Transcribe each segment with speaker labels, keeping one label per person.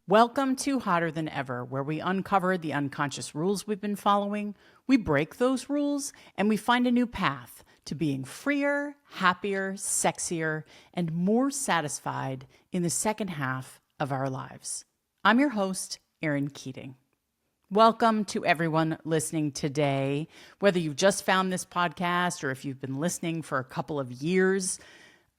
Speaker 1: Welcome to Hotter Than Ever, where we uncover the unconscious rules we've been following, we break those rules, and we find a new path to being freer, happier, sexier, and more satisfied in the second half of our lives. I'm your host, Erin Keating. Welcome to everyone listening today. Whether you've just found this podcast or if you've been listening for a couple of years,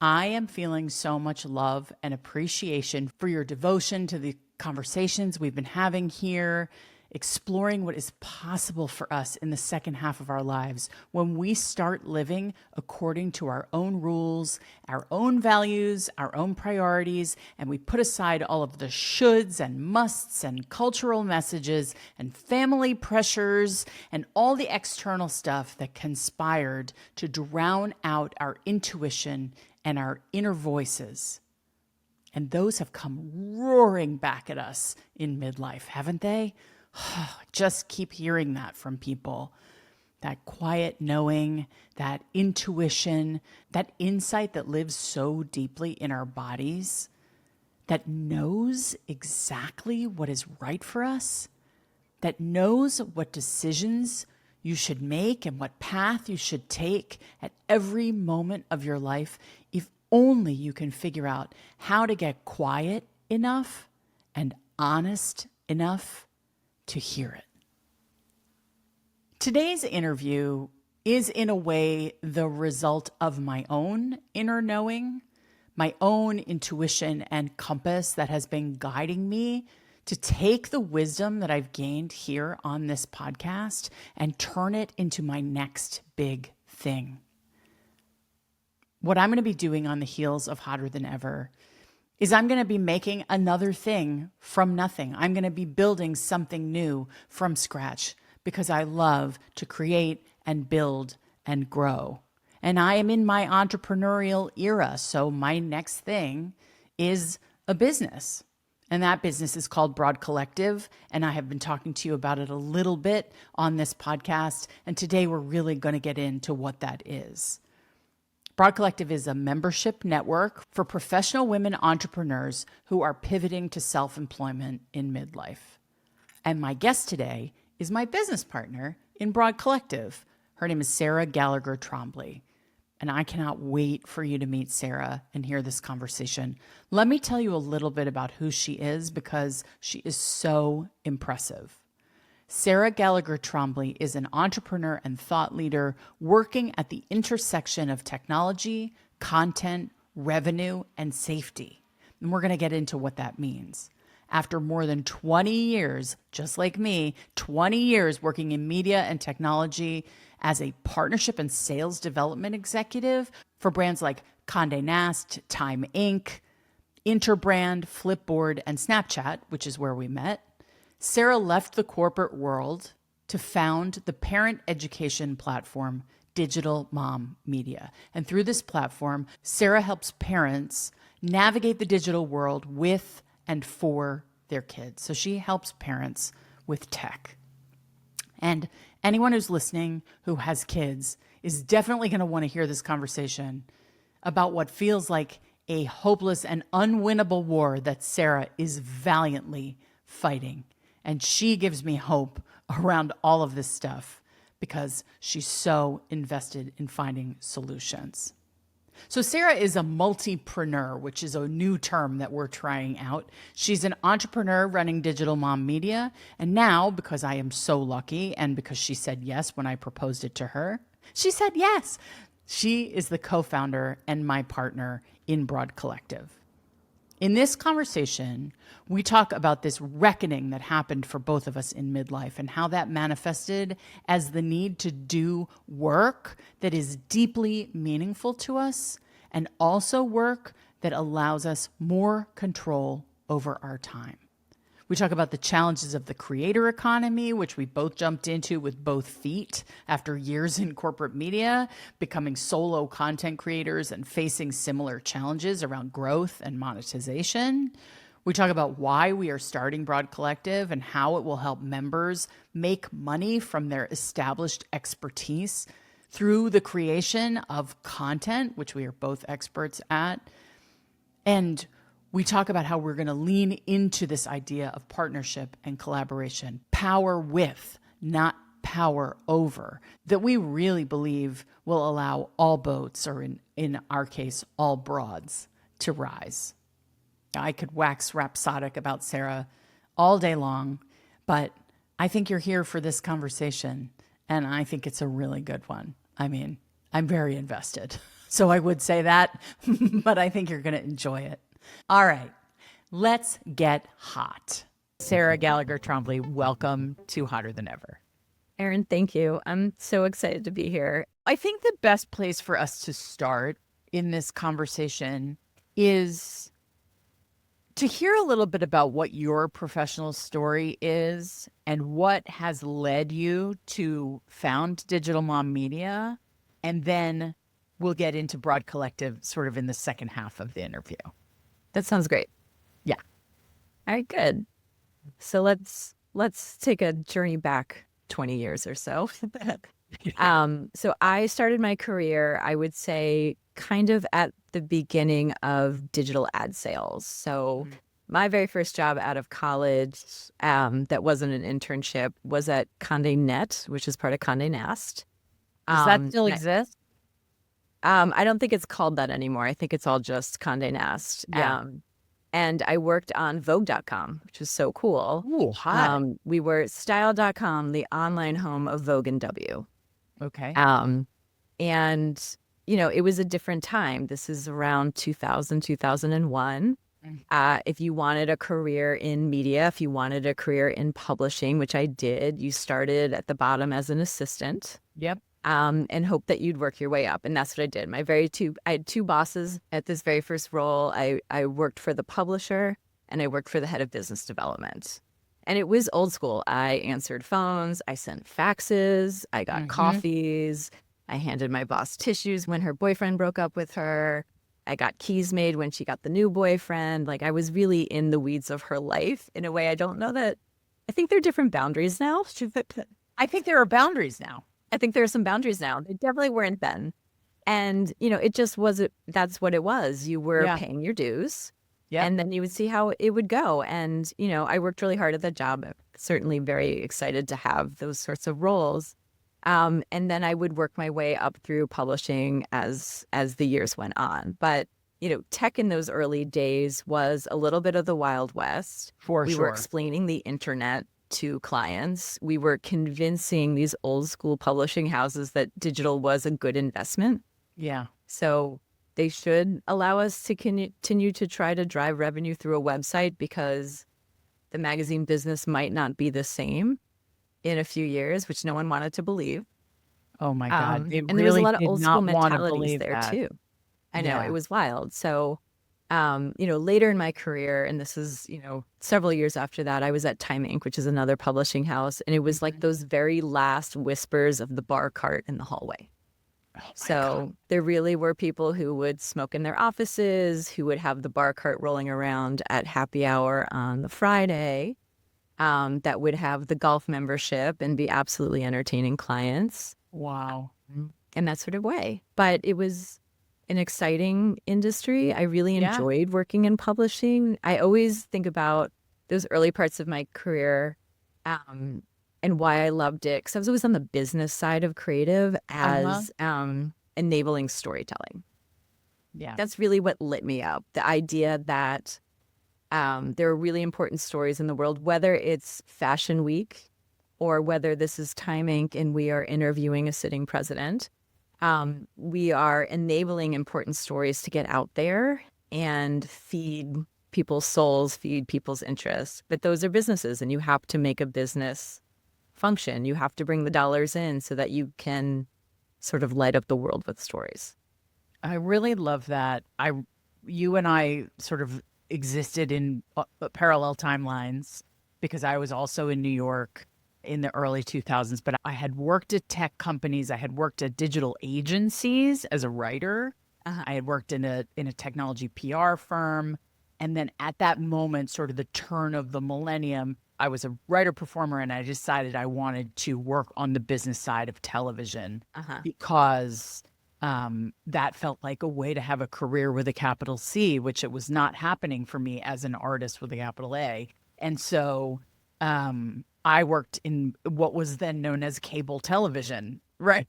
Speaker 1: I am feeling so much love and appreciation for your devotion to the conversations we've been having here, exploring what is possible for us in the second half of our lives when we start living according to our own rules, our own values, our own priorities, and we put aside all of the shoulds and musts and cultural messages and family pressures and all the external stuff that conspired to drown out our intuition and our inner voices. And those have come roaring back at us in midlife, haven't they? Just keep hearing that from people. That quiet knowing, that intuition, that insight that lives so deeply in our bodies, that knows exactly what is right for us, that knows what decisions you should make and what path you should take at every moment of your life, if only you can figure out how to get quiet enough and honest enough to hear it. Today's interview is in a way the result of my own inner knowing, my own intuition and compass that has been guiding me to take the wisdom that I've gained here on this podcast and turn it into my next big thing. What I'm going to be doing on the heels of Hotter Than Ever is I'm going to be making another thing from nothing. I'm going to be building something new from scratch because I love to create and build and grow. And I am in my entrepreneurial era, so my next thing is a business. And that business is called Broad Collective, and I have been talking to you about it a little bit on this podcast, and today we're really going to get into what that is. Broad Collective is a membership network for professional women entrepreneurs who are pivoting to self-employment in midlife. And my guest today is my business partner in Broad Collective. Her name is Sarah Gallagher Trombley. And I cannot wait for you to meet Sarah and hear this conversation. Let me tell you a little bit about who she is because she is so impressive. Sarah Gallagher Trombley is an entrepreneur and thought leader working at the intersection of technology, content, revenue, and safety. And we're going to get into what that means. After more than 20 years, just like me, 20 years working in media and technology as a partnership and sales development executive for brands like Condé Nast, Time Inc., Interbrand, Flipboard, and Snapchat, which is where we met, Sarah left the corporate world to found the parent education platform, Digital Mom Media. And through this platform, Sarah helps parents navigate the digital world with and for their kids. So she helps parents with tech. And anyone who's listening who has kids is definitely going to want to hear this conversation about what feels like a hopeless and unwinnable war that Sarah is valiantly fighting. And she gives me hope around all of this stuff because she's so invested in finding solutions. So Sarah is a multipreneur, which is a new term that we're trying out. She's an entrepreneur running Digital Mom Media. And now, because I am so lucky and because she said yes when I proposed it to her, she said yes. She is the co-founder and my partner in Broad Collective. In this conversation, we talk about this reckoning that happened for both of us in midlife and how that manifested as the need to do work that is deeply meaningful to us and also work that allows us more control over our time. We talk about the challenges of the creator economy, which we both jumped into with both feet after years in corporate media, becoming solo content creators and facing similar challenges around growth and monetization. We talk about why we are starting Broad Collective and how it will help members make money from their established expertise through the creation of content, which we are both experts at. And we talk about how we're going to lean into this idea of partnership and collaboration, power with, not power over, that we really believe will allow all boats, or in our case, all broads, to rise. I could wax rhapsodic about Sarah all day long, but I think you're here for this conversation, and I think it's a really good one. I mean, I'm very invested. So I would say that, but I think you're going to enjoy it. All right, let's get hot. Sarah Gallagher Trombley, welcome to Hotter Than Ever.
Speaker 2: Erin, thank you. I'm so excited to be here.
Speaker 1: I think the best place for us to start in this conversation is to hear a little bit about what your professional story is and what has led you to found Digital Mom Media. And then we'll get into Broad Collective sort of in the second half of the interview.
Speaker 2: That sounds great.
Speaker 1: Yeah.
Speaker 2: All right, good. So let's take a journey back 20 years or so. So I started my career, I would say, kind of at the beginning of digital ad sales. So my very first job out of college, that wasn't an internship, was at Condé Nast, which is part of Condé Nast.
Speaker 1: Does that still exist?
Speaker 2: I don't think it's called that anymore. I think it's all just Condé Nast.
Speaker 1: Yeah.
Speaker 2: And I worked on Vogue.com, which was so cool.
Speaker 1: Ooh, hot.
Speaker 2: We were Style.com, the online home of Vogue and W.
Speaker 1: Okay.
Speaker 2: And, you know, it was a different time. This is around 2000, 2001. If you wanted a career in media, if you wanted a career in publishing, which I did, you started at the bottom as an assistant.
Speaker 1: Yep.
Speaker 2: And hope that you'd work your way up. And that's what I did. I had two bosses at this very first role. I worked for the publisher and I worked for the head of business development. And it was old school. I answered phones, I sent faxes, I got coffees, I handed my boss tissues when her boyfriend broke up with her. I got keys made when she got the new boyfriend. Like, I was really in the weeds of her life in a way I don't know that. I think there are different boundaries now.
Speaker 1: I think there are boundaries now.
Speaker 2: I think there are some boundaries now. They definitely weren't then. And, you know, it just wasn't, that's what it was. You were paying your dues.
Speaker 1: Yeah.
Speaker 2: And then you would see how it would go. And, you know, I worked really hard at that job. Certainly very excited to have those sorts of roles. And then I would work my way up through publishing as the years went on. But, you know, tech in those early days was a little bit of the Wild West. We were explaining the internet to clients. We were convincing these old school publishing houses that digital was a good investment.
Speaker 1: Yeah.
Speaker 2: So they should allow us to continue to try to drive revenue through a website, because the magazine business might not be the same in a few years, which no one wanted to believe.
Speaker 1: Oh my God.
Speaker 2: And there was a lot of old school mentalities there too. I know,
Speaker 1: Yeah.
Speaker 2: it was wild. So, you know, later in my career, and this is, you know, several years after that, I was at Time Inc., which is another publishing house. And it was like those very last whispers of the bar cart in the hallway. So there really were people who would smoke in their offices, who would have the bar cart rolling around at happy hour on the Friday, that would have the golf membership and be absolutely entertaining clients.
Speaker 1: Wow.
Speaker 2: In that sort of way. But it was an exciting industry. I really enjoyed working in publishing. I always think about those early parts of my career, and why I loved it, because I was always on the business side of creative as enabling storytelling.
Speaker 1: Yeah.
Speaker 2: That's really what lit me up. The idea that there are really important stories in the world, whether it's Fashion Week or whether this is Time Inc. and we are interviewing a sitting president. We are enabling important stories to get out there and feed people's souls, feed people's interests. But those are businesses, and you have to make a business function. You have to bring the dollars in so that you can sort of light up the world with stories.
Speaker 1: I really love that. You and I sort of existed in parallel timelines, because I was also in New York in the early 2000s, but I had worked at tech companies. I had worked at digital agencies as a writer. I had worked in a technology PR firm. And then at that moment, sort of the turn of the millennium, I was a writer performer, and I decided I wanted to work on the business side of television, because that felt like a way to have a career with a capital C, which it was not happening for me as an artist with a capital A. And so I worked in what was then known as cable television, right?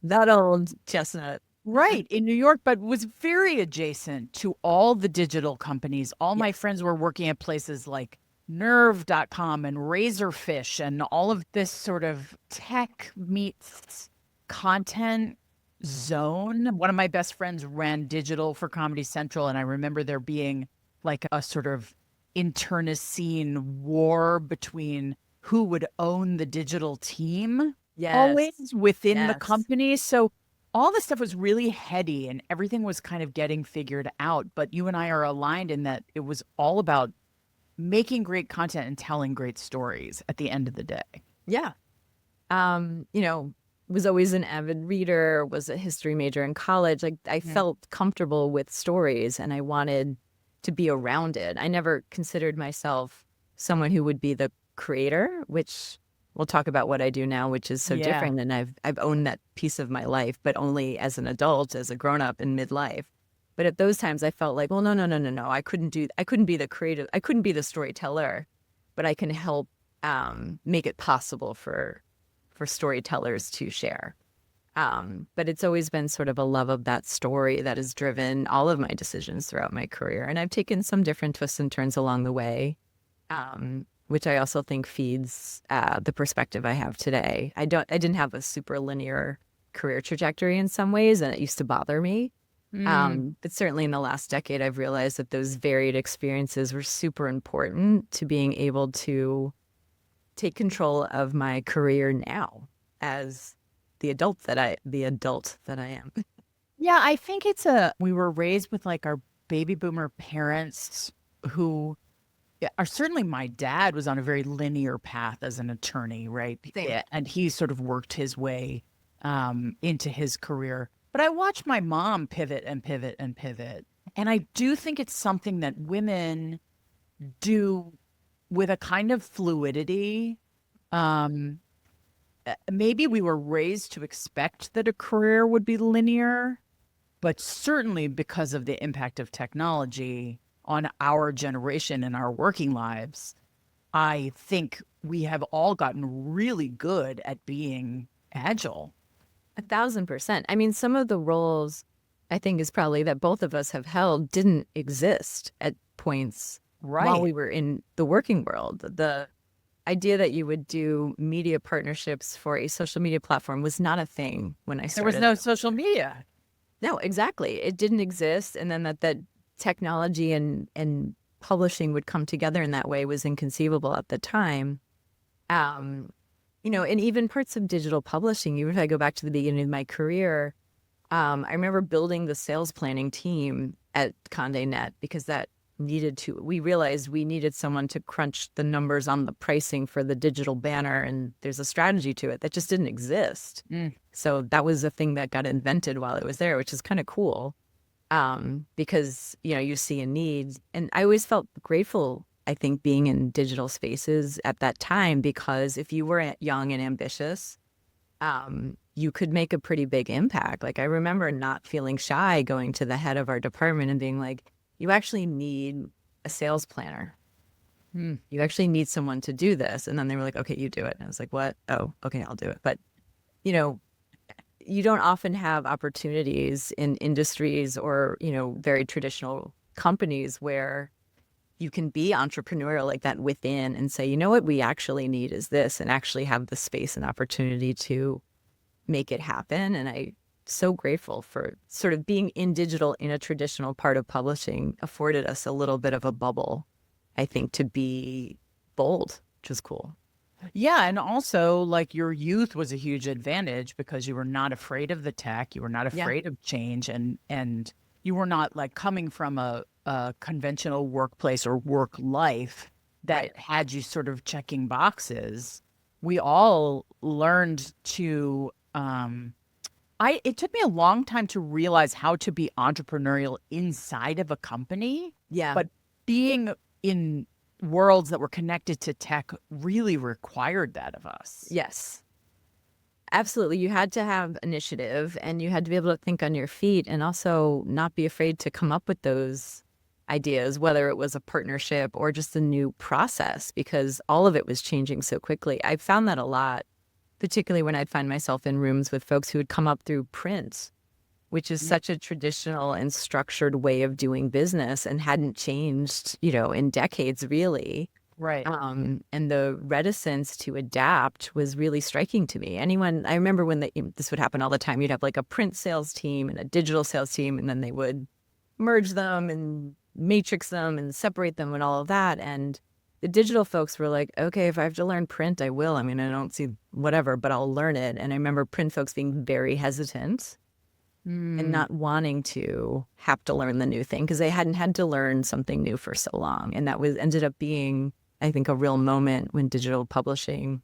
Speaker 2: That old chestnut.
Speaker 1: Right, in New York, but was very adjacent to all the digital companies. All my
Speaker 2: Yes.
Speaker 1: friends were working at places like Nerve.com and Razorfish and all of this sort of tech meets content zone. One of my best friends ran digital for Comedy Central, and I remember there being like a sort of internecine war between who would own the digital team
Speaker 2: Yes.
Speaker 1: always within the
Speaker 2: Yes.
Speaker 1: company. So all this stuff was really heady and everything was kind of getting figured out. But you and I are aligned in that it was all about making great content and telling great stories at the end of the day.
Speaker 2: Yeah. You know, was always an avid reader, was a history major in college. Like I felt comfortable with stories and I wanted to be around it. I never considered myself someone who would be the creator, which we'll talk about what I do now, which is so
Speaker 1: Yeah.
Speaker 2: different. And I've owned that piece of my life, but only as an adult, as a grown up in midlife. But at those times I felt like, well, no. I couldn't be the creative, I couldn't be the storyteller, but I can help make it possible for storytellers to share. But it's always been sort of a love of that story that has driven all of my decisions throughout my career. And I've taken some different twists and turns along the way, which I also think feeds the perspective I have today. I didn't have a super linear career trajectory in some ways, and it used to bother me. But certainly in the last decade, I've realized that those varied experiences were super important to being able to take control of my career now as the adult that I am.
Speaker 1: Yeah, I think we were raised with like our baby boomer parents who are certainly my dad was on a very linear path as an attorney, right?
Speaker 2: Same.
Speaker 1: Yeah, and he sort of worked his way into his career. But I watched my mom pivot and pivot and pivot. And I do think it's something that women do with a kind of fluidity. Um, Maybe we were raised to expect that a career would be linear, but certainly because of the impact of technology on our generation and our working lives, I think we have all gotten really good at being agile.
Speaker 2: 1,000%. I mean, some of the roles I think is probably that both of us have held didn't exist at points while
Speaker 1: Right.
Speaker 2: we were in the working world. The idea that you would do media partnerships for a social media platform was not a thing when I
Speaker 1: There was
Speaker 2: started.
Speaker 1: no social media.
Speaker 2: No, exactly. It didn't exist. And then that technology and publishing would come together in that way was inconceivable at the time. And even parts of digital publishing, even if I go back to the beginning of my career, I remember building the sales planning team at Condé Nast because we realized we needed someone to crunch the numbers on the pricing for the digital banner. And there's a strategy to it that just didn't exist. So that was a thing that got invented while it was there, which is kind of cool. Because, you see a need. And I always felt grateful, I think, being in digital spaces at that time, because if you were young and ambitious, you could make a pretty big impact. Like I remember not feeling shy going to the head of our department and being like, you actually need a sales planner. You actually need someone to do this. And then they were like, okay, you do it. And I was like, what? Oh, okay, I'll do it. But, you don't often have opportunities in industries or, very traditional companies where you can be entrepreneurial like that within and say, you know what we actually need is this, and actually have the space and opportunity to make it happen. And I'm so grateful for sort of being in digital in a traditional part of publishing afforded us a little bit of a bubble, I think, to be bold, which is cool.
Speaker 1: Yeah, and also like your youth was a huge advantage because you were not afraid of the tech, you were not
Speaker 2: Yeah.
Speaker 1: afraid of change, and you were not like coming from a conventional workplace or work life that
Speaker 2: Right.
Speaker 1: had you sort of checking boxes. We all learned to it took me a long time to realize how to be entrepreneurial inside of a company,
Speaker 2: Yeah.
Speaker 1: but being in worlds that were connected to tech really required that of us.
Speaker 2: Yes. Absolutely. You had to have initiative and you had to be able to think on your feet and also not be afraid to come up with those ideas, whether it was a partnership or just a new process, because all of it was changing so quickly. I found that a lot, particularly when I'd find myself in rooms with folks who had come up through print, which is such a traditional and structured way of doing business and hadn't changed, in decades, really.
Speaker 1: Right.
Speaker 2: And the reticence to adapt was really striking to me. I remember when this would happen all the time. You'd have like a print sales team and a digital sales team, and then they would merge them and matrix them and separate them and all of that. And the digital folks were like, okay, if I have to learn print, I will. I mean, I don't see whatever, but I'll learn it. And I remember print folks being very hesitant and not wanting to have to learn the new thing because they hadn't had to learn something new for so long. And that ended up being, I think, a real moment when digital publishing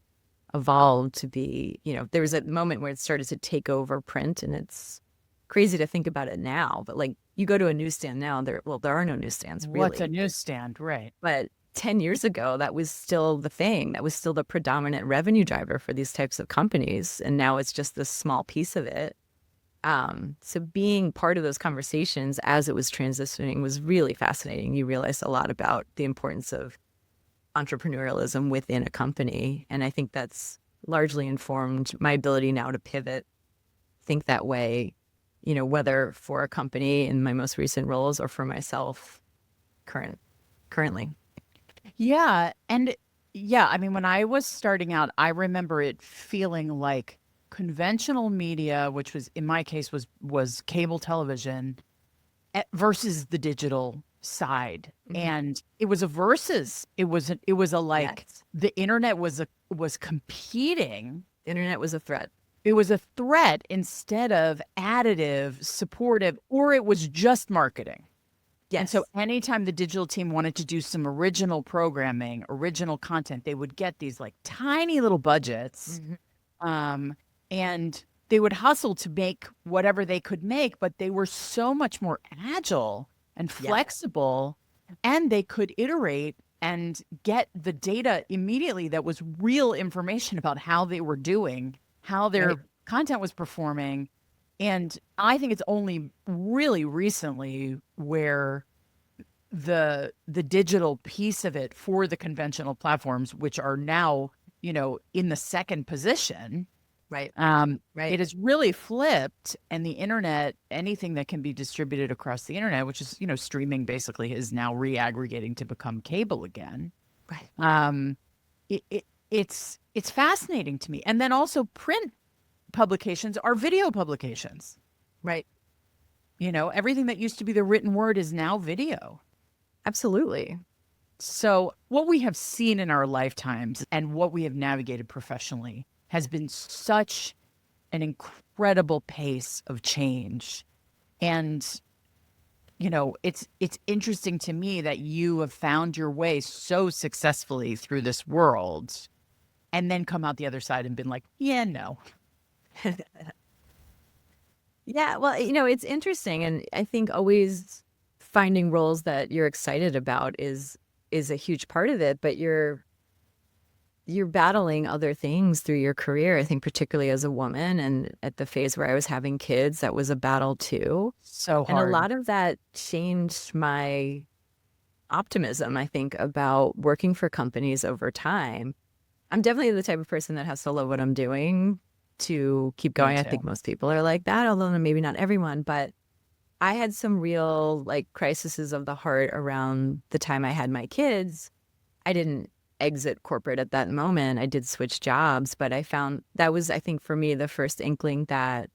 Speaker 2: evolved to be, there was a moment where it started to take over print, and it's crazy to think about it now. But like, you go to a newsstand now, there are no newsstands, really.
Speaker 1: What's a newsstand? Right.
Speaker 2: But 10 years ago, that was still the thing. That was still the predominant revenue driver for these types of companies. And now it's just this small piece of it. So being part of those conversations as it was transitioning was really fascinating. You realize a lot about the importance of entrepreneurialism within a company. And I think that's largely informed my ability now to pivot, think that way, whether for a company in my most recent roles or for myself currently.
Speaker 1: Yeah. And yeah, I mean, when I was starting out, I remember it feeling like conventional media, which was in my case was cable television versus the digital side. Mm-hmm. And it was a versus. It was a like, yes. The internet was competing.
Speaker 2: The internet was a threat.
Speaker 1: It was a threat instead of additive, supportive, or it was just marketing. Yes. And so anytime the digital team wanted to do some original programming, original content, they would get these like tiny little budgets. Mm-hmm. And they would hustle to make whatever they could make, but they were so much more agile and flexible, and they could iterate and get the data immediately that was real information about how they were doing, how their content was performing. And I think it's only really recently where the digital piece of it for the conventional platforms, which are now, in the second position, right. It has really flipped, and the internet, anything that can be distributed across the internet, which is, streaming basically is now reaggregating to become cable again. Right. It's fascinating to me. And then also print publications are video publications. Right. Everything that used to be the written word is now video.
Speaker 2: Absolutely.
Speaker 1: So what we have seen in our lifetimes and what we have navigated professionally has been such an incredible pace of change. And, it's interesting to me that you have found your way so successfully through this world and then come out the other side and been like, yeah, no.
Speaker 2: Yeah, well, it's interesting. And I think always finding roles that you're excited about is a huge part of it, but you're battling other things through your career. I think particularly as a woman and at the phase where I was having kids, that was a battle too.
Speaker 1: So hard.
Speaker 2: And a lot of that changed my optimism, I think, about working for companies over time. I'm definitely the type of person that has to love what I'm doing to keep going. I think most people are like that, although maybe not everyone. But I had some real crises of the heart around the time I had my kids. I didn't exit corporate at that moment. I did switch jobs, but I found that was, I think, for me, the first inkling that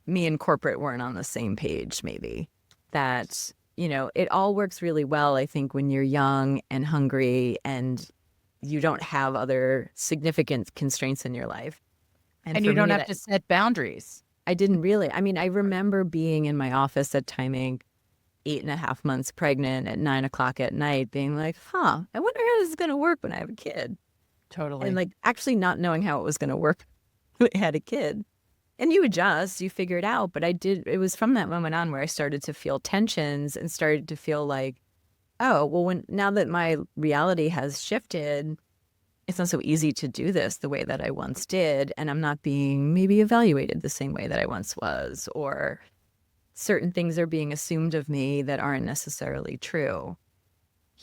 Speaker 2: me and corporate weren't on the same page, maybe. That, it all works really well, I think, when you're young and hungry and you don't have other significant constraints in your life.
Speaker 1: And you don't have to set boundaries.
Speaker 2: I didn't really. I mean, I remember being in my office at Time Inc., 8.5 months pregnant at 9 o'clock at night, being like, I wonder how this is going to work when I have a kid.
Speaker 1: Totally.
Speaker 2: And actually not knowing how it was going to work when I had a kid. And you adjust, you figure it out. But it was from that moment on where I started to feel tensions and started to feel like, now that my reality has shifted, it's not so easy to do this the way that I once did. And I'm not being maybe evaluated the same way that I once was, or certain things are being assumed of me that aren't necessarily true.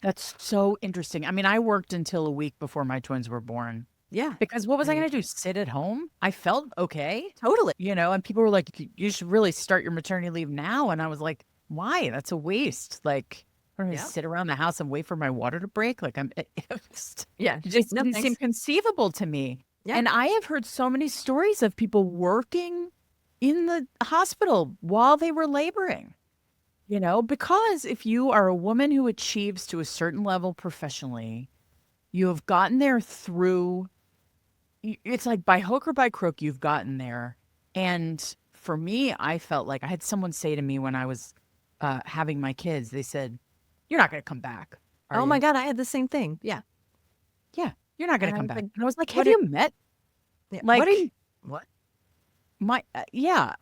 Speaker 1: That's so interesting. I mean, I worked until a week before my twins were born
Speaker 2: Yeah.
Speaker 1: because what was I
Speaker 2: Me
Speaker 1: going to do?
Speaker 2: too.
Speaker 1: Sit at home? I felt okay,
Speaker 2: Totally.
Speaker 1: and people were like, you should really start your maternity leave now. And I was like, why? That's a waste. Like, I'm going to
Speaker 2: Yeah.
Speaker 1: sit around the house and wait for my water to break. Like,
Speaker 2: Yeah.
Speaker 1: it just
Speaker 2: No,
Speaker 1: didn't seem
Speaker 2: thanks.
Speaker 1: conceivable to me.
Speaker 2: Yeah.
Speaker 1: And I have heard so many stories of people working in the hospital while they were laboring. Because if you are a woman who achieves to a certain level professionally, you have gotten there through, it's like by hook or by crook, you've gotten there. And for me, I felt like I had someone say to me when I was having my kids, they said, "You're not going to come back, are
Speaker 2: Oh my
Speaker 1: you?"
Speaker 2: God, I had the same thing. Yeah.
Speaker 1: Yeah, you're not going
Speaker 2: And
Speaker 1: to
Speaker 2: I
Speaker 1: come
Speaker 2: was
Speaker 1: back.
Speaker 2: like,
Speaker 1: And I was like,
Speaker 2: what
Speaker 1: have
Speaker 2: are,
Speaker 1: you met?
Speaker 2: yeah, what are
Speaker 1: Like,
Speaker 2: you, what?
Speaker 1: yeah,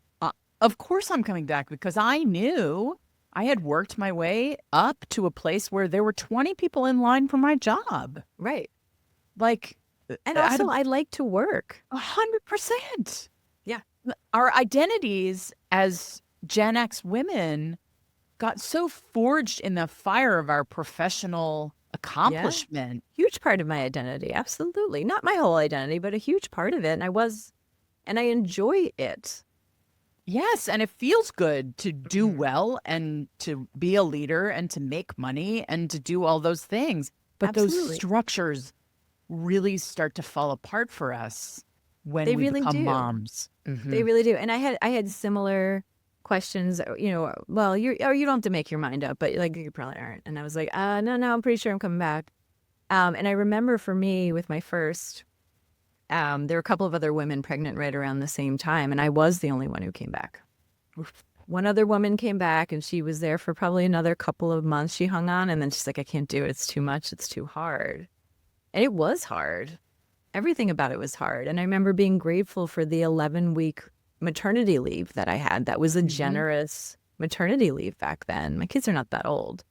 Speaker 1: of course I'm coming back because I knew I had worked my way up to a place where there were 20 people in line for my job.
Speaker 2: Right.
Speaker 1: Like,
Speaker 2: And
Speaker 1: out
Speaker 2: also,
Speaker 1: of
Speaker 2: I like to work.
Speaker 1: 100%.
Speaker 2: Yeah.
Speaker 1: Our identities as Gen X women got so forged in the fire of our professional
Speaker 2: Yeah.
Speaker 1: accomplishment.
Speaker 2: Huge part of my identity. Absolutely. Not my whole identity, but a huge part of it. And I enjoy it.
Speaker 1: Yes, and it feels good to do
Speaker 2: Mhm.
Speaker 1: well and to be a leader and to make money and to do all those things. But those
Speaker 2: Absolutely.
Speaker 1: structures really start to fall apart for us when
Speaker 2: They
Speaker 1: we
Speaker 2: really
Speaker 1: become
Speaker 2: do.
Speaker 1: moms.
Speaker 2: They really do. And I had similar questions, well, you don't have to make your mind up, but like you probably aren't. And I was like, no, I'm pretty sure I'm coming back. And I remember for me with my first, there were a couple of other women pregnant right around the same time, and I was the only one who came back. One other woman came back, and she was there for probably another couple of months. She hung on, and then she's like, I can't do it. It's too much. It's too hard. And it was hard. Everything about it was hard. And I remember being grateful for the 11-week maternity leave that I had. That was a
Speaker 1: Mhm.
Speaker 2: generous maternity leave back then. My kids are not that old.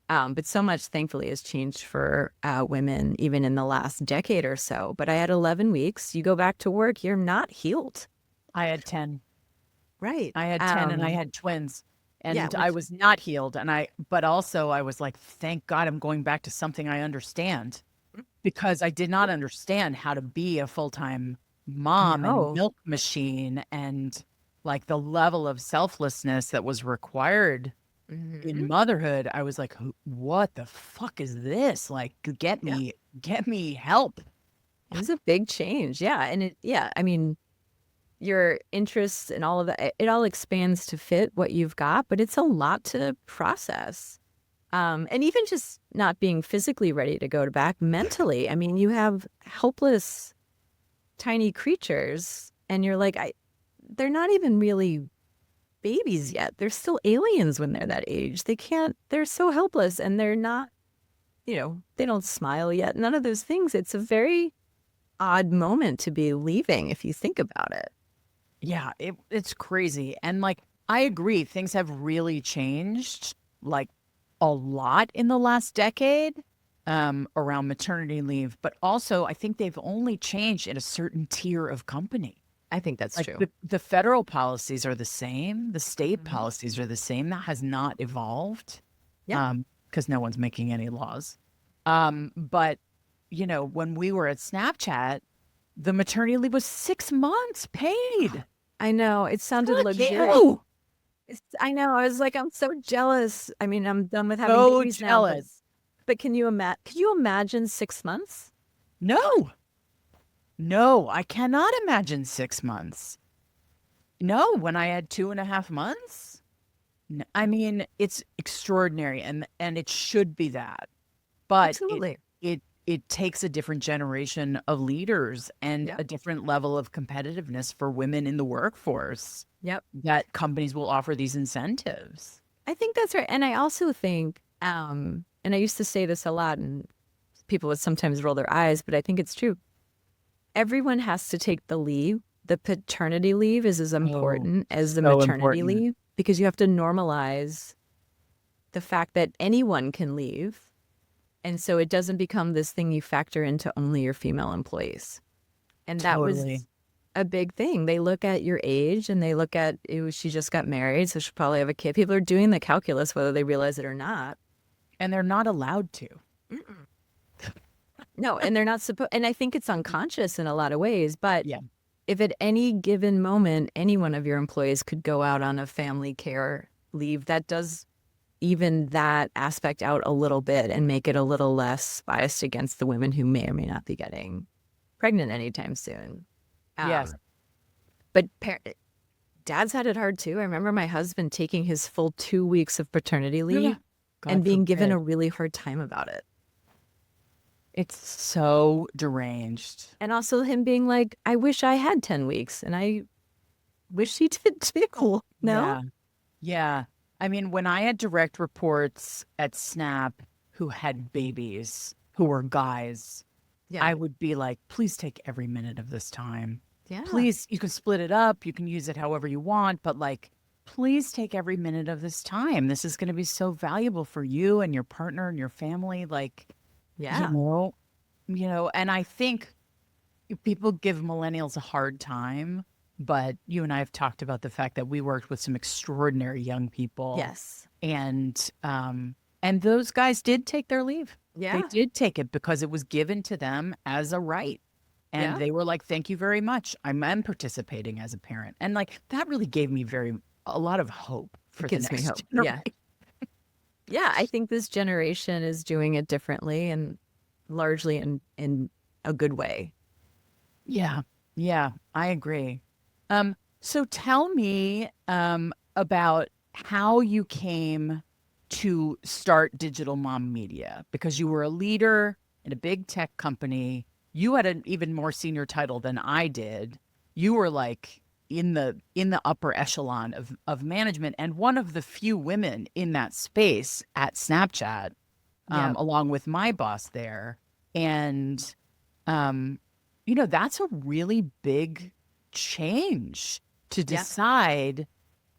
Speaker 2: But so much, thankfully, has changed for women, even in the last decade or so. But I had 11 weeks. You go back to work, you're not healed.
Speaker 1: I had 10.
Speaker 2: Right.
Speaker 1: I had 10 and I had twins
Speaker 2: Yeah,
Speaker 1: and I
Speaker 2: which,
Speaker 1: was not healed. But also I was like, thank God I'm going back to something I understand because I did not understand how to be a full-time mom and
Speaker 2: no.
Speaker 1: milk machine and like the level of selflessness that was required in
Speaker 2: Mhm.
Speaker 1: motherhood. I was like, what the fuck is this? Like,
Speaker 2: Yeah.
Speaker 1: get me help.
Speaker 2: It was a big change. Yeah. And I mean, your interests and all of that, it all expands to fit what you've got, but it's a lot to process. And even just not being physically ready to go to back mentally. I mean, you have helpless, tiny creatures, and you're like, they're not even really babies yet. They're still aliens when they're that age. They're so helpless, and they're not, they don't smile yet. None of those things. It's a very odd moment to be leaving if you think about it.
Speaker 1: Yeah, it's crazy. And like, I agree, things have really changed like a lot in the last decade around maternity leave. But also, I think they've only changed in a certain tier of company.
Speaker 2: I think that's
Speaker 1: Like
Speaker 2: true.
Speaker 1: the federal policies are the same, the state
Speaker 2: Mhm.
Speaker 1: policies are the same. That has not evolved
Speaker 2: Yeah.
Speaker 1: because no one's making any laws. But, when we were at Snapchat, the maternity leave was 6 months paid.
Speaker 2: I know. It sounded
Speaker 1: Fuck
Speaker 2: luxurious.
Speaker 1: you.
Speaker 2: I know. I was like, I'm so jealous. I mean, I'm done with having
Speaker 1: So
Speaker 2: babies now, but
Speaker 1: jealous.
Speaker 2: can you imagine 6 months?
Speaker 1: No, no, I cannot imagine 6 months. No, when I had 2.5 months. I mean, it's extraordinary and it should be that. But
Speaker 2: Absolutely.
Speaker 1: it takes a different generation of leaders and
Speaker 2: Yeah.
Speaker 1: a different level of competitiveness for women in the workforce
Speaker 2: Yep.
Speaker 1: that companies will offer these incentives.
Speaker 2: I think that's right. And I also think, and I used to say this a lot, and people would sometimes roll their eyes, but I think it's true. Everyone has to take the leave. The paternity leave is as
Speaker 1: Oh,
Speaker 2: important as the
Speaker 1: so
Speaker 2: maternity
Speaker 1: important.
Speaker 2: leave because you have to normalize the fact that anyone can leave And so it doesn't become this thing you factor into only your female employees. And that
Speaker 1: Totally.
Speaker 2: was a big thing. They look at your age and they look at, she just got married, so she'll probably have a kid. People are doing the calculus, whether they realize it or not.
Speaker 1: And they're not allowed to.
Speaker 2: No, and they're not supposed, and I think it's unconscious in a lot of ways. But
Speaker 1: Yeah.
Speaker 2: if at any given moment, any one of your employees could go out on a family care leave, that does even that aspect out a little bit and make it a little less biased against the women who may or may not be getting pregnant anytime soon.
Speaker 1: Yes.
Speaker 2: But dads had it hard too. I remember my husband taking his full 2 weeks of paternity leave and being given a really hard time about it.
Speaker 1: It's so deranged.
Speaker 2: And also him being like, I wish I had 10 weeks. And I wish he did too. No?
Speaker 1: Yeah. Yeah. I mean, when I had direct reports at Snap who had babies, who were guys,
Speaker 2: Yeah.
Speaker 1: I would be like, please take every minute of this time.
Speaker 2: Yeah.
Speaker 1: Please, you can split it up. You can use it however you want. But like, please take every minute of this time. This is going to be so valuable for you and your partner and your family. Like,
Speaker 2: Yeah.
Speaker 1: and I think people give millennials a hard time. But you and I have talked about the fact that we worked with some extraordinary young people.
Speaker 2: Yes.
Speaker 1: And those guys did take their leave.
Speaker 2: Yeah.
Speaker 1: They did take it because it was given to them as a right. And
Speaker 2: Yeah.
Speaker 1: they were like, thank you very much. I'm participating as a parent. And like, that really gave me a lot of hope for the
Speaker 2: Gives me
Speaker 1: next
Speaker 2: hope.
Speaker 1: generation.
Speaker 2: Yeah. Yeah. I think this generation is doing it differently and largely in a good way.
Speaker 1: Yeah. Yeah. I agree. So tell me about how you came to start Digital Mom Media, because you were a leader in a big tech company. You had an even more senior title than I did. You were like in the upper echelon of management, and one of the few women in that space at Snapchat, along with my boss there. And that's a really big change to decide,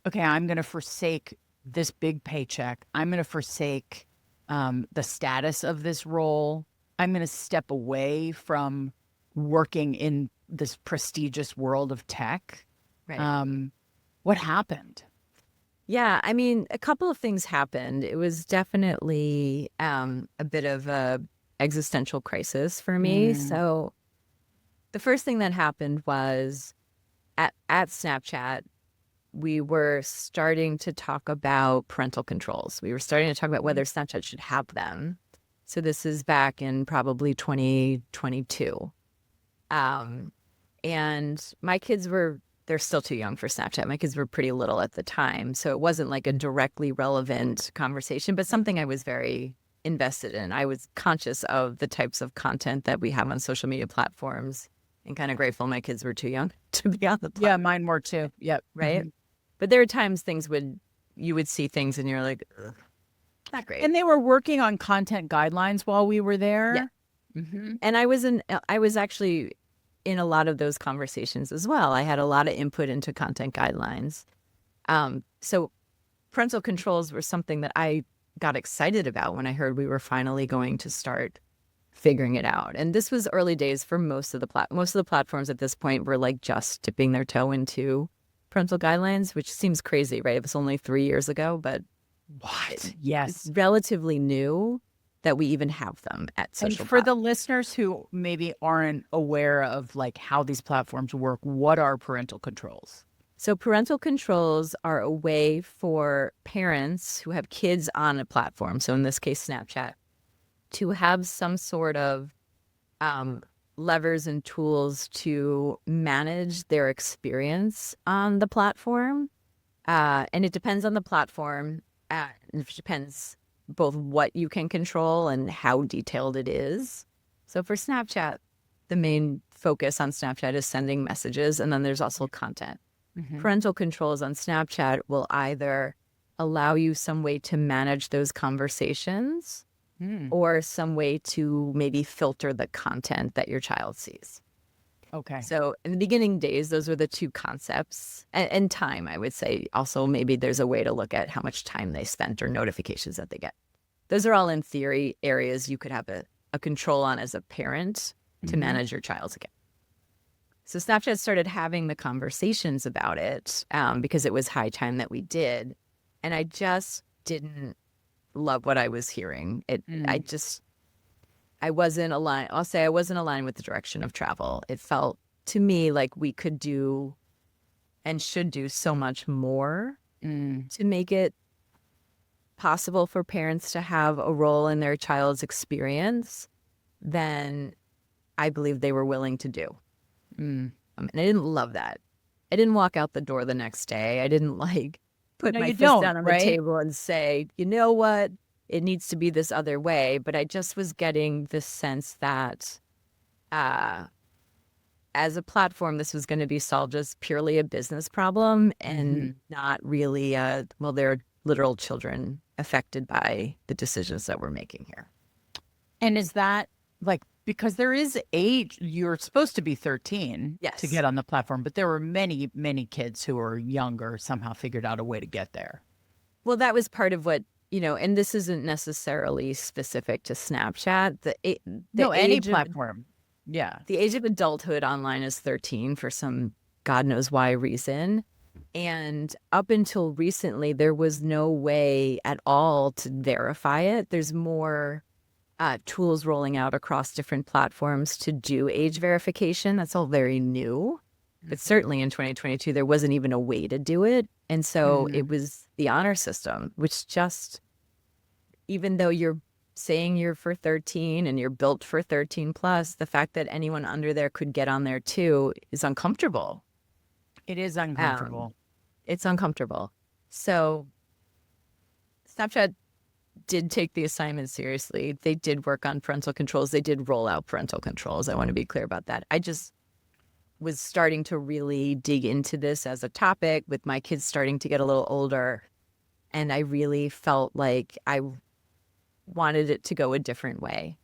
Speaker 1: okay, I'm going to forsake this big paycheck. I'm going to forsake the status of this role. I'm going to step away from working in this prestigious world of tech.
Speaker 2: Right.
Speaker 1: What happened?
Speaker 2: Yeah, I mean, a couple of things happened. It was definitely a bit of a existential crisis for me. So the first thing that happened was at Snapchat, we were starting to talk about parental controls. We were starting to talk about whether Snapchat should have them. So this is back in probably 2022. And my kids they're still too young for Snapchat. My kids were pretty little at the time. So it wasn't like a directly relevant conversation, but something I was very invested in. I was conscious of the types of content that we have on social media platforms and kind of grateful my kids were too young to be on the platform.
Speaker 1: Yeah, mine were too. Yep.
Speaker 2: Right.
Speaker 1: Mm-hmm.
Speaker 2: But there are times you would see things and you're like, ugh, not great.
Speaker 1: And they were working on content guidelines while we were there.
Speaker 2: Yeah. And I was actually in a lot of those conversations as well. I had a lot of input into content guidelines. So parental controls were something that I got excited about when I heard we were finally going to start figuring it out. And this was early days for most of the platforms at this point were like just dipping their toe into parental guidelines, which seems crazy, right? It was only 3 years ago, but
Speaker 1: what? Yes.
Speaker 2: It's relatively new that we even have them at social.
Speaker 1: And for the listeners who maybe aren't aware of like how these platforms work, what are parental controls?
Speaker 2: So parental controls are a way for parents who have kids on a platform, so in this case, Snapchat, to have some sort of levers and tools to manage their experience on the platform. And it depends on the platform. It depends both what you can control and how detailed it is. So for Snapchat, the main focus on Snapchat is sending messages, and then there's also content. Parental controls on Snapchat will either allow you some way to manage those conversations or some way to maybe filter the content that your child sees.
Speaker 1: Okay.
Speaker 2: So in the beginning days, those were the two concepts. And time, I would say. Also, maybe there's a way to look at how much time they spent or notifications that they get. those are all in theory areas you could have a control on as a parent to manage your child's account. So Snapchat started having the conversations about it because it was high time that we did. And I just didn't love what I was hearing. I wasn't aligned. I'll say I wasn't aligned with the direction of travel. It felt to me like we could do and should do so much more to make it possible for parents to have a role in their child's experience than I believe they were willing to do. And I didn't love that. I didn't walk out the door the next day. I didn't put my fist down on the table and say, you know what? It needs to be this other way. But I just was getting this sense that as a platform, this was going to be solved as purely a business problem and not really, there are literal children affected by the decisions that we're making here.
Speaker 1: And is that because there is age, you're supposed to be 13 to get on the platform, but there were many, many kids who were younger somehow figured out a way to get there.
Speaker 2: Well, that was part of what, and this isn't necessarily specific to Snapchat.
Speaker 1: Any platform. Yeah.
Speaker 2: The age of adulthood online is 13 for some God knows why reason. And up until recently, there was no way at all to verify it. There's more tools rolling out across different platforms to do age verification. That's all very new. But certainly in 2022, there wasn't even a way to do it. And so it was the honor system, which just, even though you're saying you're for 13 and you're built for 13 plus, the fact that anyone under there could get on there too is uncomfortable.
Speaker 1: It is uncomfortable.
Speaker 2: It's uncomfortable. So Snapchat did take the assignment seriously. They did work on parental controls. They did roll out parental controls. I want to be clear about that. I just was starting to really dig into this as a topic with my kids starting to get a little older. And I really felt like I wanted it to go a different way.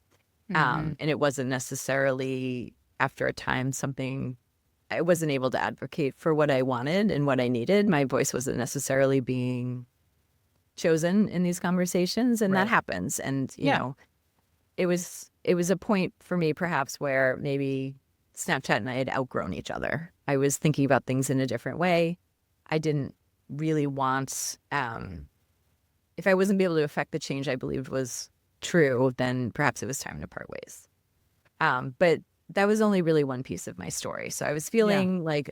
Speaker 2: And it wasn't necessarily, after a time, something I wasn't able to advocate for what I wanted and what I needed. My voice wasn't necessarily being chosen in these conversations, and that happens. And you know, it was a point for me perhaps where maybe Snapchat and I had outgrown each other. I was thinking about things in a different way. I didn't really want if I wasn't able to affect the change I believed was true, then perhaps it was time to part ways. But that was only really one piece of my story. So I was feeling like,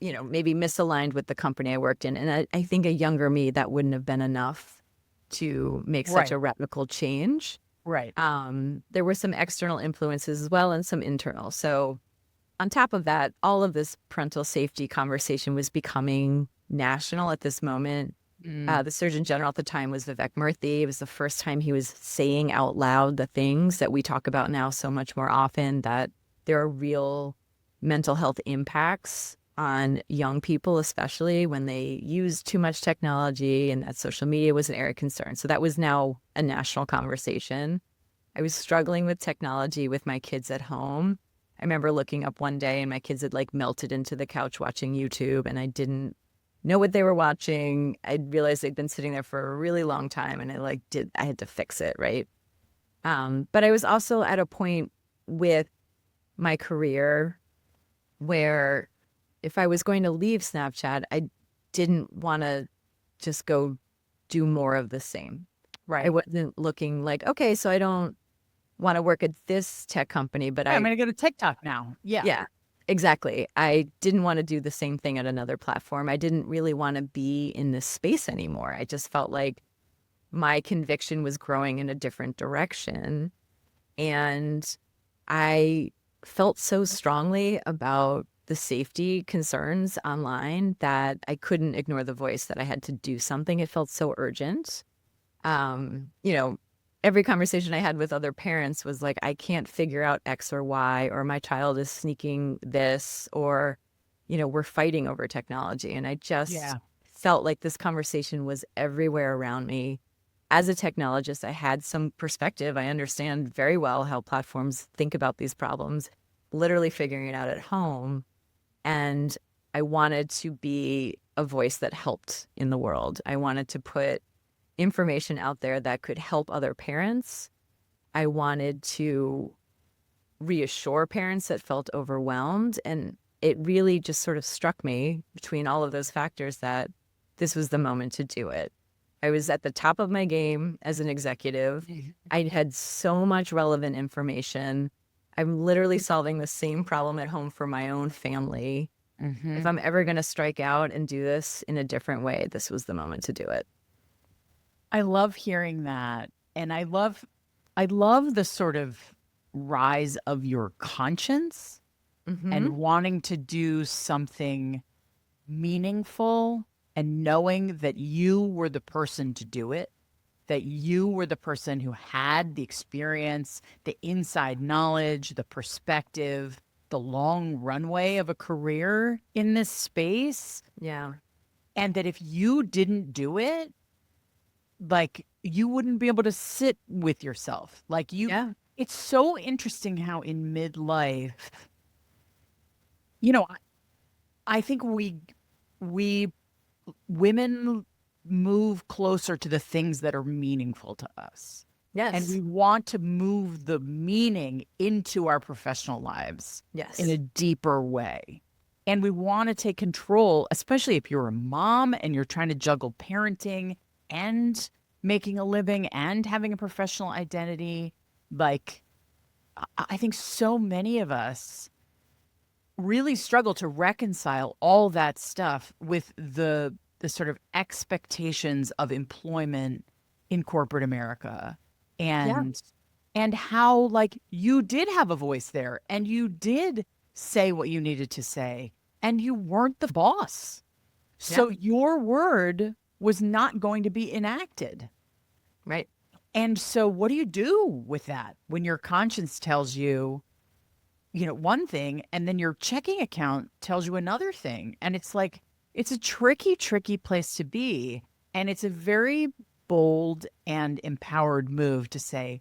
Speaker 2: maybe misaligned with the company I worked in. And I think a younger me, that wouldn't have been enough to make such a radical change.
Speaker 1: Right.
Speaker 2: There were some external influences as well and some internal. So on top of that, all of this parental safety conversation was becoming national at this moment. The Surgeon General at the time was Vivek Murthy. It was the first time he was saying out loud the things that we talk about now so much more often, that there are real mental health impacts on young people, especially when they use too much technology, and that social media was an area of concern. So that was now a national conversation. I was struggling with technology with my kids at home. I remember looking up one day and my kids had melted into the couch watching YouTube, and I didn't know what they were watching. I realized they'd been sitting there for a really long time, and I had to fix it, right? But I was also at a point with my career where if I was going to leave Snapchat, I didn't want to just go do more of the same.
Speaker 1: Right.
Speaker 2: I wasn't looking like, okay, so I don't want to work at this tech company, but
Speaker 1: I'm going to go to TikTok now.
Speaker 2: Yeah, exactly. I didn't want to do the same thing at another platform. I didn't really want to be in this space anymore. I just felt like my conviction was growing in a different direction. And I felt so strongly about the safety concerns online that I couldn't ignore the voice, that I had to do something. It felt so urgent. Every conversation I had with other parents was like, I can't figure out X or Y, or my child is sneaking this, or, we're fighting over technology. And I just felt like this conversation was everywhere around me. As a technologist, I had some perspective. I understand very well how platforms think about these problems, literally figuring it out at home. And I wanted to be a voice that helped in the world. I wanted to put information out there that could help other parents. I wanted to reassure parents that felt overwhelmed. And it really just sort of struck me between all of those factors that this was the moment to do it. I was at the top of my game as an executive. I had so much relevant information. I'm literally solving the same problem at home for my own family. If I'm ever going to strike out and do this in a different way, this was the moment to do it.
Speaker 1: I love hearing that. And I love the sort of rise of your conscience and wanting to do something meaningful and knowing that you were the person to do it, that you were the person who had the experience, the inside knowledge, the perspective, the long runway of a career in this space.
Speaker 2: Yeah.
Speaker 1: And that if you didn't do it, like you wouldn't be able to sit with yourself. Like it's so interesting how in midlife, I think we women move closer to the things that are meaningful to us.
Speaker 2: Yes.
Speaker 1: And we want to move the meaning into our professional lives in a deeper way. And we want to take control, especially if you're a mom and you're trying to juggle parenting and making a living and having a professional identity. Like, I think so many of us really struggle to reconcile all that stuff with the sort of expectations of employment in corporate America. And how like you did have a voice there and you did say what you needed to say and you weren't the boss. So your word was not going to be enacted.
Speaker 2: Right.
Speaker 1: And so what do you do with that when your conscience tells you, one thing and then your checking account tells you another thing? And it's like, it's a tricky, tricky place to be. And it's a very bold and empowered move to say,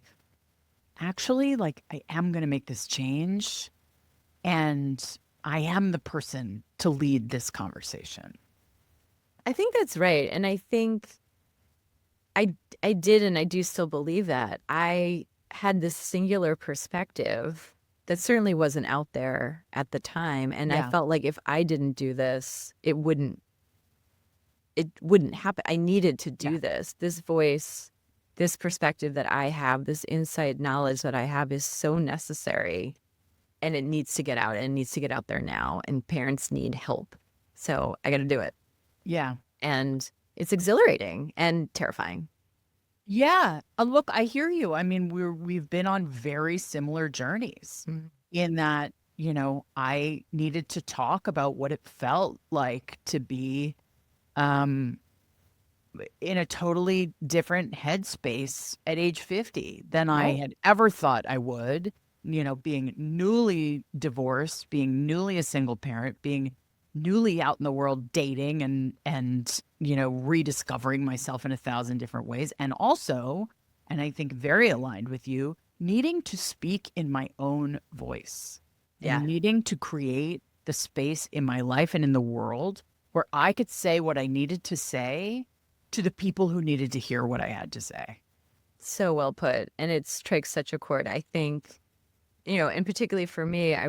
Speaker 1: actually, like, I am going to make this change and I am the person to lead this conversation.
Speaker 2: I think that's right. And I think I did, and I do still believe that. I had this singular perspective that certainly wasn't out there at the time. And I felt like if I didn't do this, it wouldn't happen. I needed to do this. This voice, this perspective that I have, this inside knowledge that I have is so necessary. And it needs to get out, and it needs to get out there now. And parents need help. So I got to do it.
Speaker 1: Yeah.
Speaker 2: And it's exhilarating and terrifying.
Speaker 1: Yeah. Look, I hear you. I mean, we've been on very similar journeys in that, I needed to talk about what it felt like to be in a totally different headspace at age 50 than I had ever thought I would, being newly divorced, being newly a single parent, being newly out in the world dating and rediscovering myself in 1,000 different ways. And also, and I think very aligned with you, needing to speak in my own voice and needing to create the space in my life and in the world where I could say what I needed to say to the people who needed to hear what I had to say.
Speaker 2: So well put. And it strikes such a chord. I think, and particularly for me, I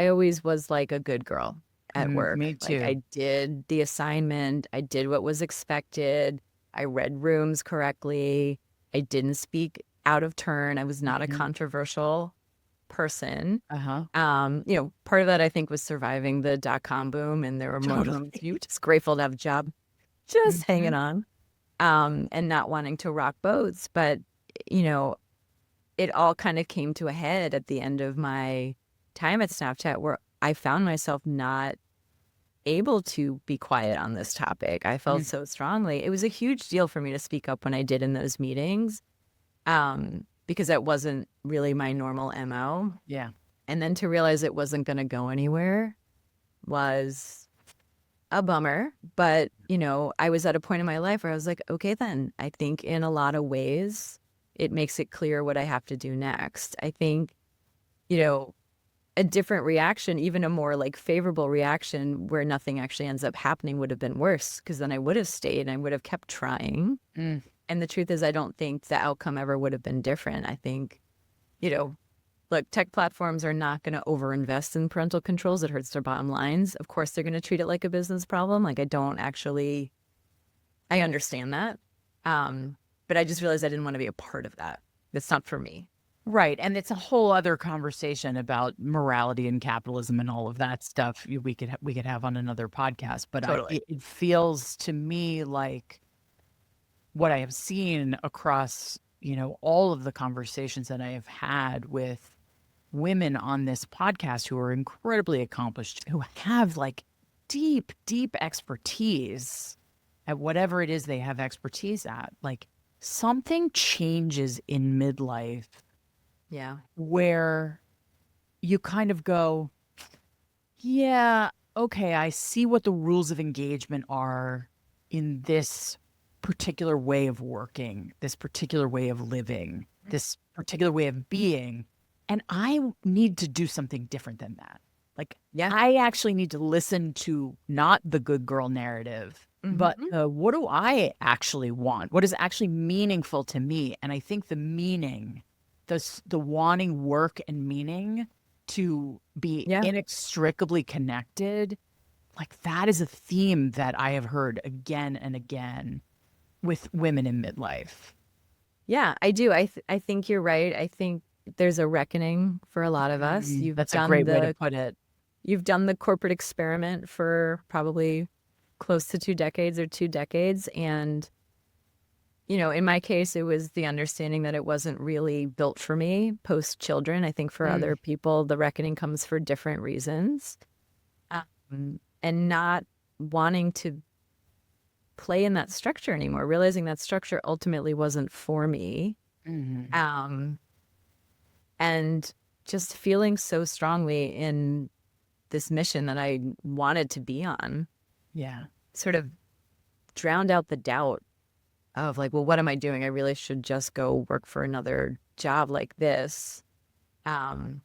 Speaker 2: always was like a good girl at work.
Speaker 1: Me too.
Speaker 2: Like I did the assignment. I did what was expected. I read rooms correctly. I didn't speak out of turn. I was not a controversial person. Part of that I think was surviving the .com boom, and there were moments you were just grateful to have a job, just hanging on, and not wanting to rock boats. But it all kind of came to a head at the end of my time at Snapchat, where I found myself not able to be quiet on this topic. I felt so strongly. It was a huge deal for me to speak up when I did in those meetings, because that wasn't really my normal MO.
Speaker 1: Yeah.
Speaker 2: And then to realize it wasn't going to go anywhere was a bummer. But, I was at a point in my life where I was like, okay, then I think in a lot of ways, it makes it clear what I have to do next. I think, a different reaction, even a more like favorable reaction where nothing actually ends up happening, would have been worse, because then I would have stayed and I would have kept trying. And the truth is, I don't think the outcome ever would have been different. I think, look, tech platforms are not going to overinvest in parental controls. It hurts their bottom lines. Of course, they're going to treat it like a business problem. Like, I understand that. But I just realized I didn't want to be a part of that. That's not for me.
Speaker 1: Right. And it's a whole other conversation about morality and capitalism and all of that stuff we could have on another podcast. But
Speaker 2: Totally.
Speaker 1: it feels to me like what I have seen across, all of the conversations that I have had with women on this podcast who are incredibly accomplished, who have like deep, deep expertise at whatever it is they have expertise at. Like something changes in midlife.
Speaker 2: Yeah.
Speaker 1: Where you kind of go, yeah, okay, I see what the rules of engagement are in this particular way of working, this particular way of living, this particular way of being. And I need to do something different than that. Like,
Speaker 2: Yeah.
Speaker 1: I actually need to listen to not the good girl narrative, but what do I actually want? What is actually meaningful to me? And I think the meaning, the wanting work and meaning to be inextricably connected, like that is a theme that I have heard again and again with women in midlife.
Speaker 2: Yeah, I do. I think you're right. I think there's a reckoning for a lot of us.
Speaker 1: That's a great way to put it.
Speaker 2: You've done the corporate experiment for probably close to 2 decades or 2 decades. And, in my case, it was the understanding that it wasn't really built for me post children. I think for other people, the reckoning comes for different reasons. And not wanting to play in that structure anymore, realizing that structure ultimately wasn't for me. And just feeling so strongly in this mission that I wanted to be on.
Speaker 1: Yeah.
Speaker 2: Sort of drowned out the doubt of like, well, what am I doing? I really should just go work for another job like this. And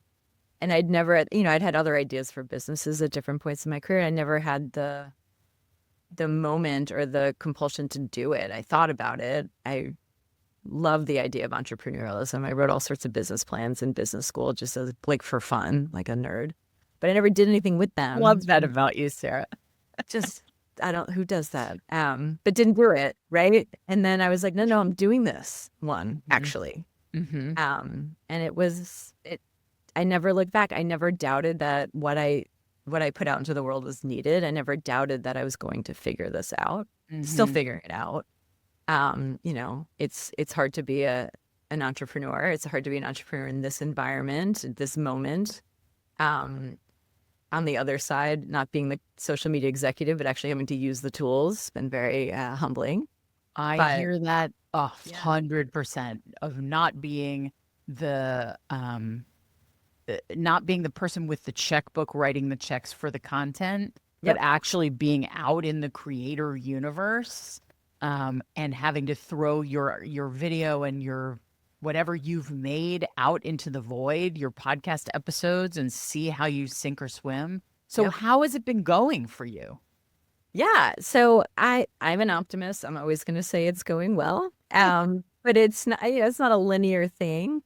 Speaker 2: I'd never, I'd had other ideas for businesses at different points in my career. I never had the moment or the compulsion to do it. I thought about it. I love the idea of entrepreneurialism. I wrote all sorts of business plans in business school just as like for fun, like a nerd. But I never did anything with them.
Speaker 1: Love that about you, Sarah.
Speaker 2: Who does that? But didn't do it, right? And then I was like, no, I'm doing this one, actually. And I never looked back. I never doubted that what I put out into the world was needed. I never doubted that I was going to figure this out. Still figuring it out. It's hard to be an entrepreneur. It's hard to be an entrepreneur in this environment, at this moment. On the other side, not being the social media executive, but actually having to use the tools has been very humbling.
Speaker 1: I hear that 100% of not being the person with the checkbook writing the checks for the content, but actually being out in the creator universe and having to throw your video and your whatever you've made out into the void, your podcast episodes, and see how you sink or swim. So how has it been going for you?
Speaker 2: Yeah. So I'm an optimist. I'm always going to say it's going well. But it's not, it's not a linear thing.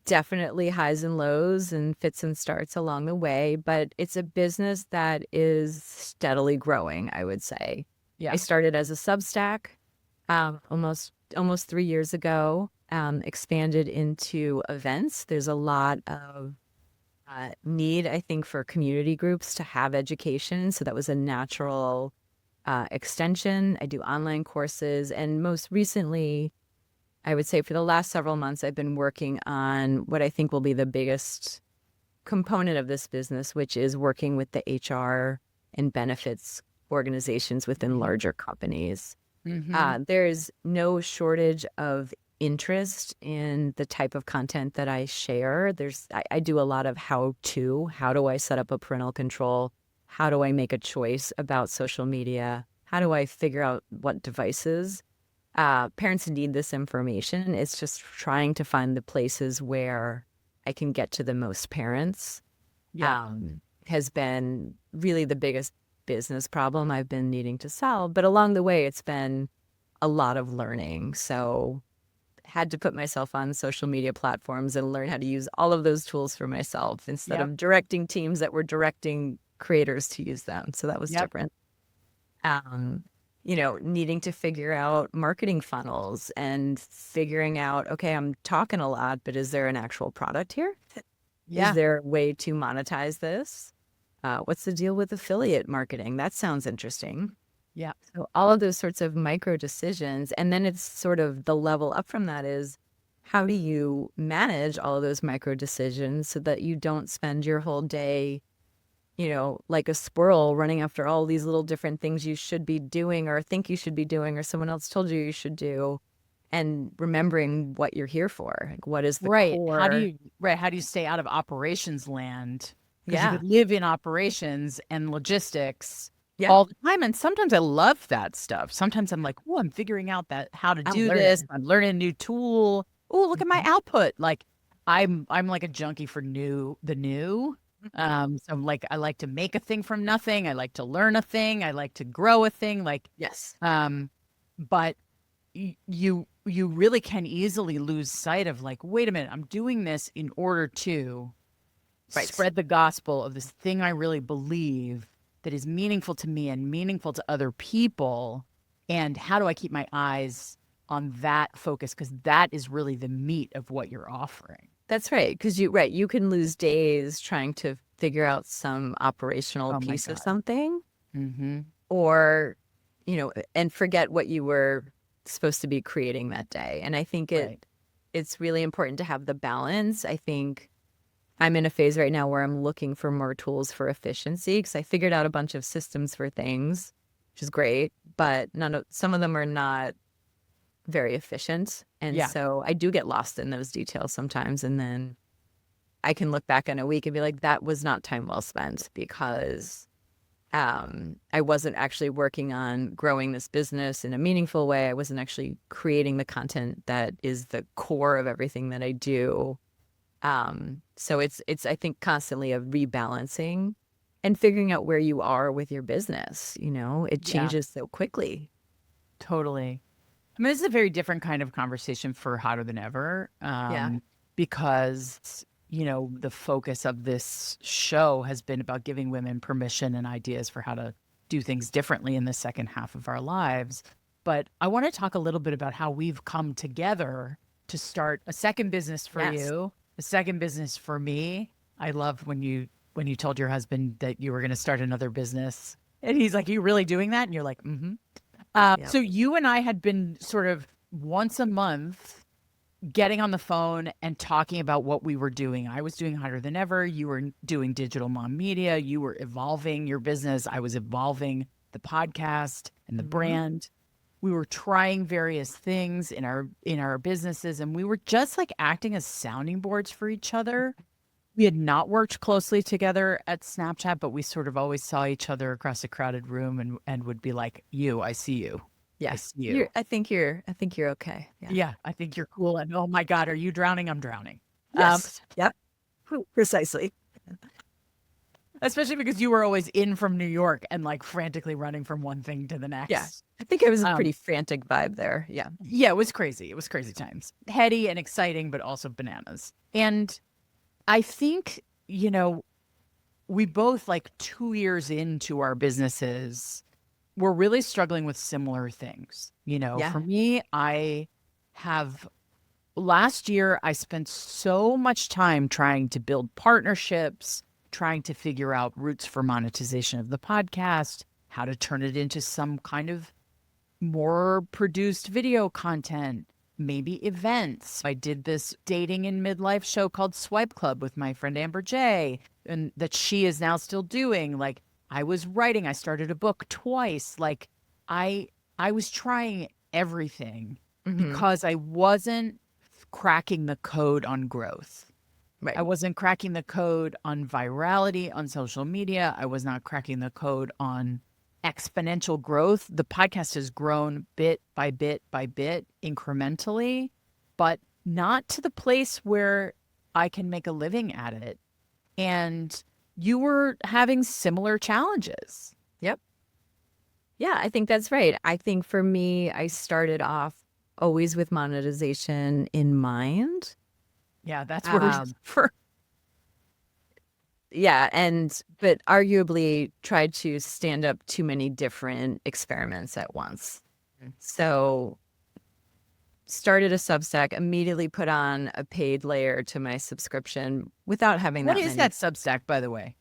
Speaker 2: Definitely highs and lows and fits and starts along the way, but it's a business that is steadily growing, I would say. Yeah. I started as a Substack almost 3 years ago, expanded into events. There's a lot of need, I think, for community groups to have education. So that was a natural extension. I do online courses. And most recently, I would say for the last several months, I've been working on what I think will be the biggest component of this business, which is working with the HR and benefits organizations within larger companies. There's no shortage of interest in the type of content that I share. I do a lot of how do I set up a parental control? How do I make a choice about social media? How do I figure out what devices? Parents need this information. It's just trying to find the places where I can get to the most parents. Has been really the biggest business problem I've been needing to solve. But along the way, it's been a lot of learning. So had to put myself on social media platforms and learn how to use all of those tools for myself instead
Speaker 1: Yep.
Speaker 2: of directing teams that were directing creators to use them. So that was
Speaker 1: Yep.
Speaker 2: different. Um, needing to figure out marketing funnels and figuring out, okay, I'm talking a lot, but is there an actual product here?
Speaker 1: Yeah.
Speaker 2: Is there a way to monetize this? What's the deal with affiliate marketing? That sounds interesting.
Speaker 1: Yeah.
Speaker 2: So all of those sorts of micro decisions. And then it's sort of the level up from that is how do you manage all of those micro decisions so that you don't spend your whole day, like a squirrel running after all these little different things you should be doing or think you should be doing or someone else told you should do, and remembering what you're here for. Like, what is the
Speaker 1: Right. How do
Speaker 2: core?
Speaker 1: you stay out of operations land? Because you
Speaker 2: Yeah.
Speaker 1: could live in operations and logistics
Speaker 2: Yeah.
Speaker 1: all the time. And sometimes I love that stuff. Sometimes I'm like, oh, I'm figuring out that how to
Speaker 2: I'm
Speaker 1: do this.
Speaker 2: learning.
Speaker 1: I'm learning a new tool. Oh, look at my
Speaker 2: Mhm.
Speaker 1: output. Like I'm like a junkie for the new. So like I like to make a thing from nothing. I like to learn a thing. I like to grow a thing. Like,
Speaker 2: Yes.
Speaker 1: but you really can easily lose sight of like, wait a minute, I'm doing this in order to
Speaker 2: Right.
Speaker 1: spread the gospel of this thing I really believe that is meaningful to me and meaningful to other people. And how do I keep my eyes on that focus? Because that is really the meat of what you're offering.
Speaker 2: That's right. Because you can lose days trying to figure out some operational
Speaker 1: Oh my
Speaker 2: piece of
Speaker 1: God.
Speaker 2: something
Speaker 1: Mm-hmm.
Speaker 2: or, and forget what you were supposed to be creating that day. And I think
Speaker 1: Right.
Speaker 2: it's really important to have the balance. I think I'm in a phase right now where I'm looking for more tools for efficiency because I figured out a bunch of systems for things, which is great, but some of them are not very efficient. And
Speaker 1: Yeah.
Speaker 2: so I do get lost in those details sometimes. And then I can look back on a week and be like, that was not time well spent because I wasn't actually working on growing this business in a meaningful way. I wasn't actually creating the content that is the core of everything that I do. So it's I think constantly a rebalancing and figuring out where you are with your business. It
Speaker 1: Yeah.
Speaker 2: changes so quickly.
Speaker 1: Totally. I mean, this is a very different kind of conversation for Hotter Than Ever,
Speaker 2: Yeah.
Speaker 1: because, the focus of this show has been about giving women permission and ideas for how to do things differently in the second half of our lives. But I want to talk a little bit about how we've come together to start a second business for
Speaker 2: Yes.
Speaker 1: you, a second business for me. I loved when you told your husband that you were going to start another business. And he's like, "Are you really doing that?" And you're like, "Mm-hmm."
Speaker 2: Yep.
Speaker 1: So you and I had been sort of once a month getting on the phone and talking about what we were doing. I was doing Hotter Than Ever. You were doing Digital Mom Media. You were evolving your business. I was evolving the podcast and the
Speaker 2: Mhm.
Speaker 1: brand. We were trying various things in our businesses, and we were just like acting as sounding boards for each other. We had not worked closely together at Snapchat, but we sort of always saw each other across a crowded room and would be like, "You, I see you. I
Speaker 2: Yeah.
Speaker 1: see you.
Speaker 2: I think you're okay. Yeah.
Speaker 1: Yeah, I think you're cool." And oh my God, are you drowning? I'm drowning. Um,
Speaker 2: Yes. Yep. Precisely.
Speaker 1: Especially because you were always in from New York and like frantically running from one thing to the
Speaker 2: Yeah.
Speaker 1: next.
Speaker 2: I think it was a
Speaker 1: Um,
Speaker 2: pretty frantic vibe there. Yeah.
Speaker 1: yeah, it was crazy. It was crazy times. Heady and exciting, but also bananas. And I think, we both like 2 years into our businesses, we're really struggling with similar things.
Speaker 2: Yeah.
Speaker 1: For me, I have last year, I spent so much time trying to build partnerships, trying to figure out routes for monetization of the podcast, how to turn it into some kind of more produced video content, maybe events. I did this dating in midlife show called Swipe Club with my friend Amber J, and that she is now still doing. Like I was writing, I started a book twice. Like I I was trying everything
Speaker 2: Hmm.
Speaker 1: because I wasn't cracking the code on growth. I
Speaker 2: Right.
Speaker 1: wasn't cracking the code on virality on social media. I was not cracking the code on exponential growth. The podcast has grown bit by bit by bit, incrementally, but not to the place where I can make a living at it. And you were having similar challenges.
Speaker 2: Yep. Yeah, I think that's right. I think for me, I started off always with monetization in mind.
Speaker 1: Yeah, that's where
Speaker 2: Um,
Speaker 1: for
Speaker 2: yeah, but arguably tried to stand up too many different experiments at once. So started a Substack, immediately put on a paid layer to my subscription without having
Speaker 1: what
Speaker 2: that
Speaker 1: is
Speaker 2: many.
Speaker 1: that Substack, by the way?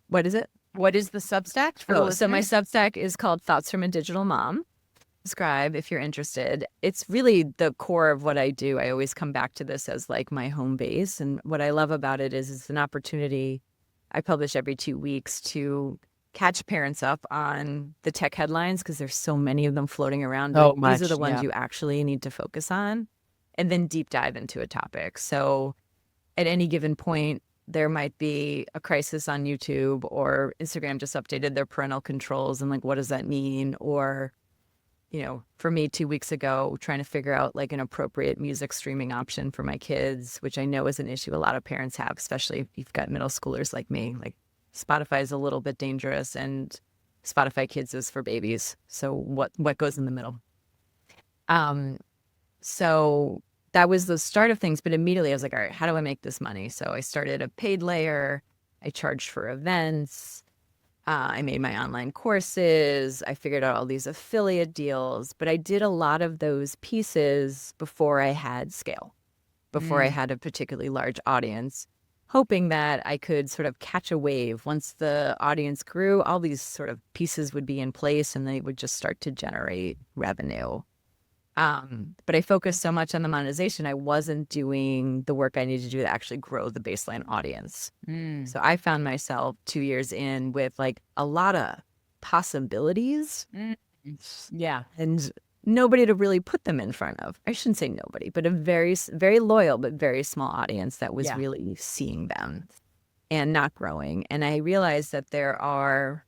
Speaker 2: What is it?
Speaker 1: What is the Substack for the
Speaker 2: Oh, so my
Speaker 1: listeners?
Speaker 2: Substack is called Thoughts from a Digital Mom. Subscribe if you're interested. It's really the core of what I do. I always come back to this as like my home base. And what I love about it is it's an opportunity. I publish every 2 weeks to catch parents up on the tech headlines because there's so many of them floating around. But
Speaker 1: So
Speaker 2: these are the
Speaker 1: much,
Speaker 2: ones
Speaker 1: yeah.
Speaker 2: you actually need to focus on and then deep dive into a topic. So at any given point, there might be a crisis on YouTube, or Instagram just updated their parental controls and like, what does that mean? Or for me 2 weeks ago, trying to figure out like an appropriate music streaming option for my kids, which I know is an issue a lot of parents have, especially if you've got middle schoolers like me. Like Spotify is a little bit dangerous, and Spotify Kids is for babies. So what goes in the middle? Um, so that was the start of things, but immediately I was like, all right, how do I make this money? So I started a paid layer. I charged for events. I made my online courses. I figured out all these affiliate deals, but I did a lot of those pieces before I had scale, before I
Speaker 1: Mm,
Speaker 2: had a particularly large audience, hoping that I could sort of catch a wave. Once the audience grew, all these sort of pieces would be in place and they would just start to generate revenue. But I focused so much on the monetization, I wasn't doing the work I needed to do to actually grow the baseline audience.
Speaker 1: mm,
Speaker 2: So I found myself 2 years in with like a lot of possibilities
Speaker 1: mm. Yeah,
Speaker 2: and nobody to really put them in front of. I shouldn't say nobody, but a very, very loyal, but very small audience that was
Speaker 1: yeah,
Speaker 2: really seeing them and not growing. And I realized that there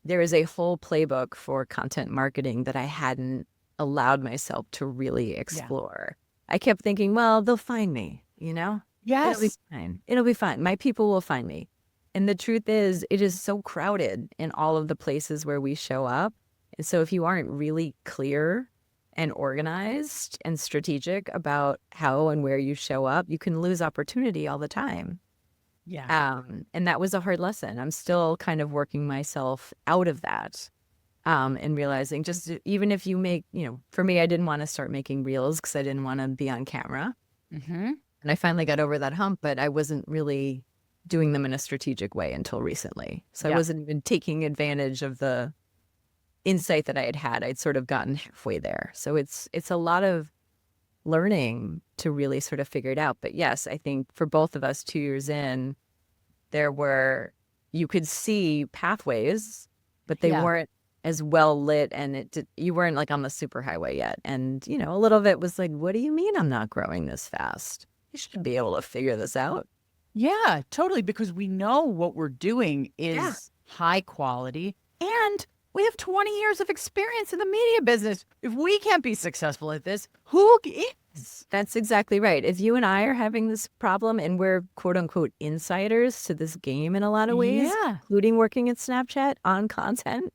Speaker 2: is a whole playbook for content marketing that I hadn't allowed myself to really
Speaker 1: yeah.
Speaker 2: explore. I kept thinking, well, they'll find me, It'll be
Speaker 1: Yes.
Speaker 2: fine. It'll be fine. My people will find me. And the truth is, it is so crowded in all of the places where we show up. And so if you aren't really clear and organized and strategic about how and where you show up, you can lose opportunity all the time.
Speaker 1: Yeah.
Speaker 2: And that was a hard lesson. I'm still kind of working myself out of that. And realizing just even if you make, for me, I didn't want to start making reels because I didn't want to be on camera.
Speaker 1: Mm-hmm.
Speaker 2: And I finally got over that hump, but I wasn't really doing them in a strategic way until recently. So I
Speaker 1: Yeah.
Speaker 2: wasn't even taking advantage of the insight that I had had. I'd sort of gotten halfway there. So it's a lot of learning to really sort of figure it out. But yes, I think for both of us 2 years in, you could see pathways, but they
Speaker 1: Yeah.
Speaker 2: weren't as well lit, and you weren't like on the superhighway yet. And, a little of it was like, what do you mean I'm not growing this fast? You should be able to figure this out.
Speaker 1: Yeah, totally. Because we know what we're doing
Speaker 2: Yeah.
Speaker 1: is high quality and we have 20 years of experience in the media business. If we can't be successful at this, who is?
Speaker 2: That's exactly right. If you and I are having this problem and we're quote unquote insiders to this game in a lot of ways,
Speaker 1: Yeah.
Speaker 2: including working at Snapchat on content,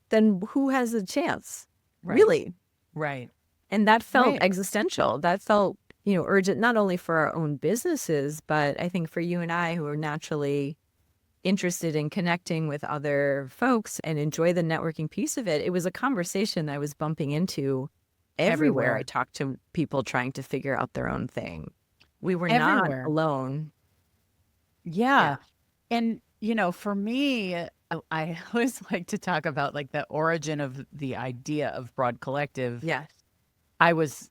Speaker 2: then who has a chance?
Speaker 1: Right.
Speaker 2: Really?
Speaker 1: Right.
Speaker 2: And that felt
Speaker 1: Right.
Speaker 2: existential. That felt, urgent, not only for our own businesses, but I think for you and I who are naturally interested in connecting with other folks and enjoy the networking piece of it. It was a conversation that I was bumping into everywhere I
Speaker 1: Everywhere.
Speaker 2: talked to people trying to figure out their own thing. We were not
Speaker 1: Everywhere.
Speaker 2: alone.
Speaker 1: Yeah. And, for me, I always like to talk about like the origin of the idea of Broad Collective.
Speaker 2: Yeah.
Speaker 1: I was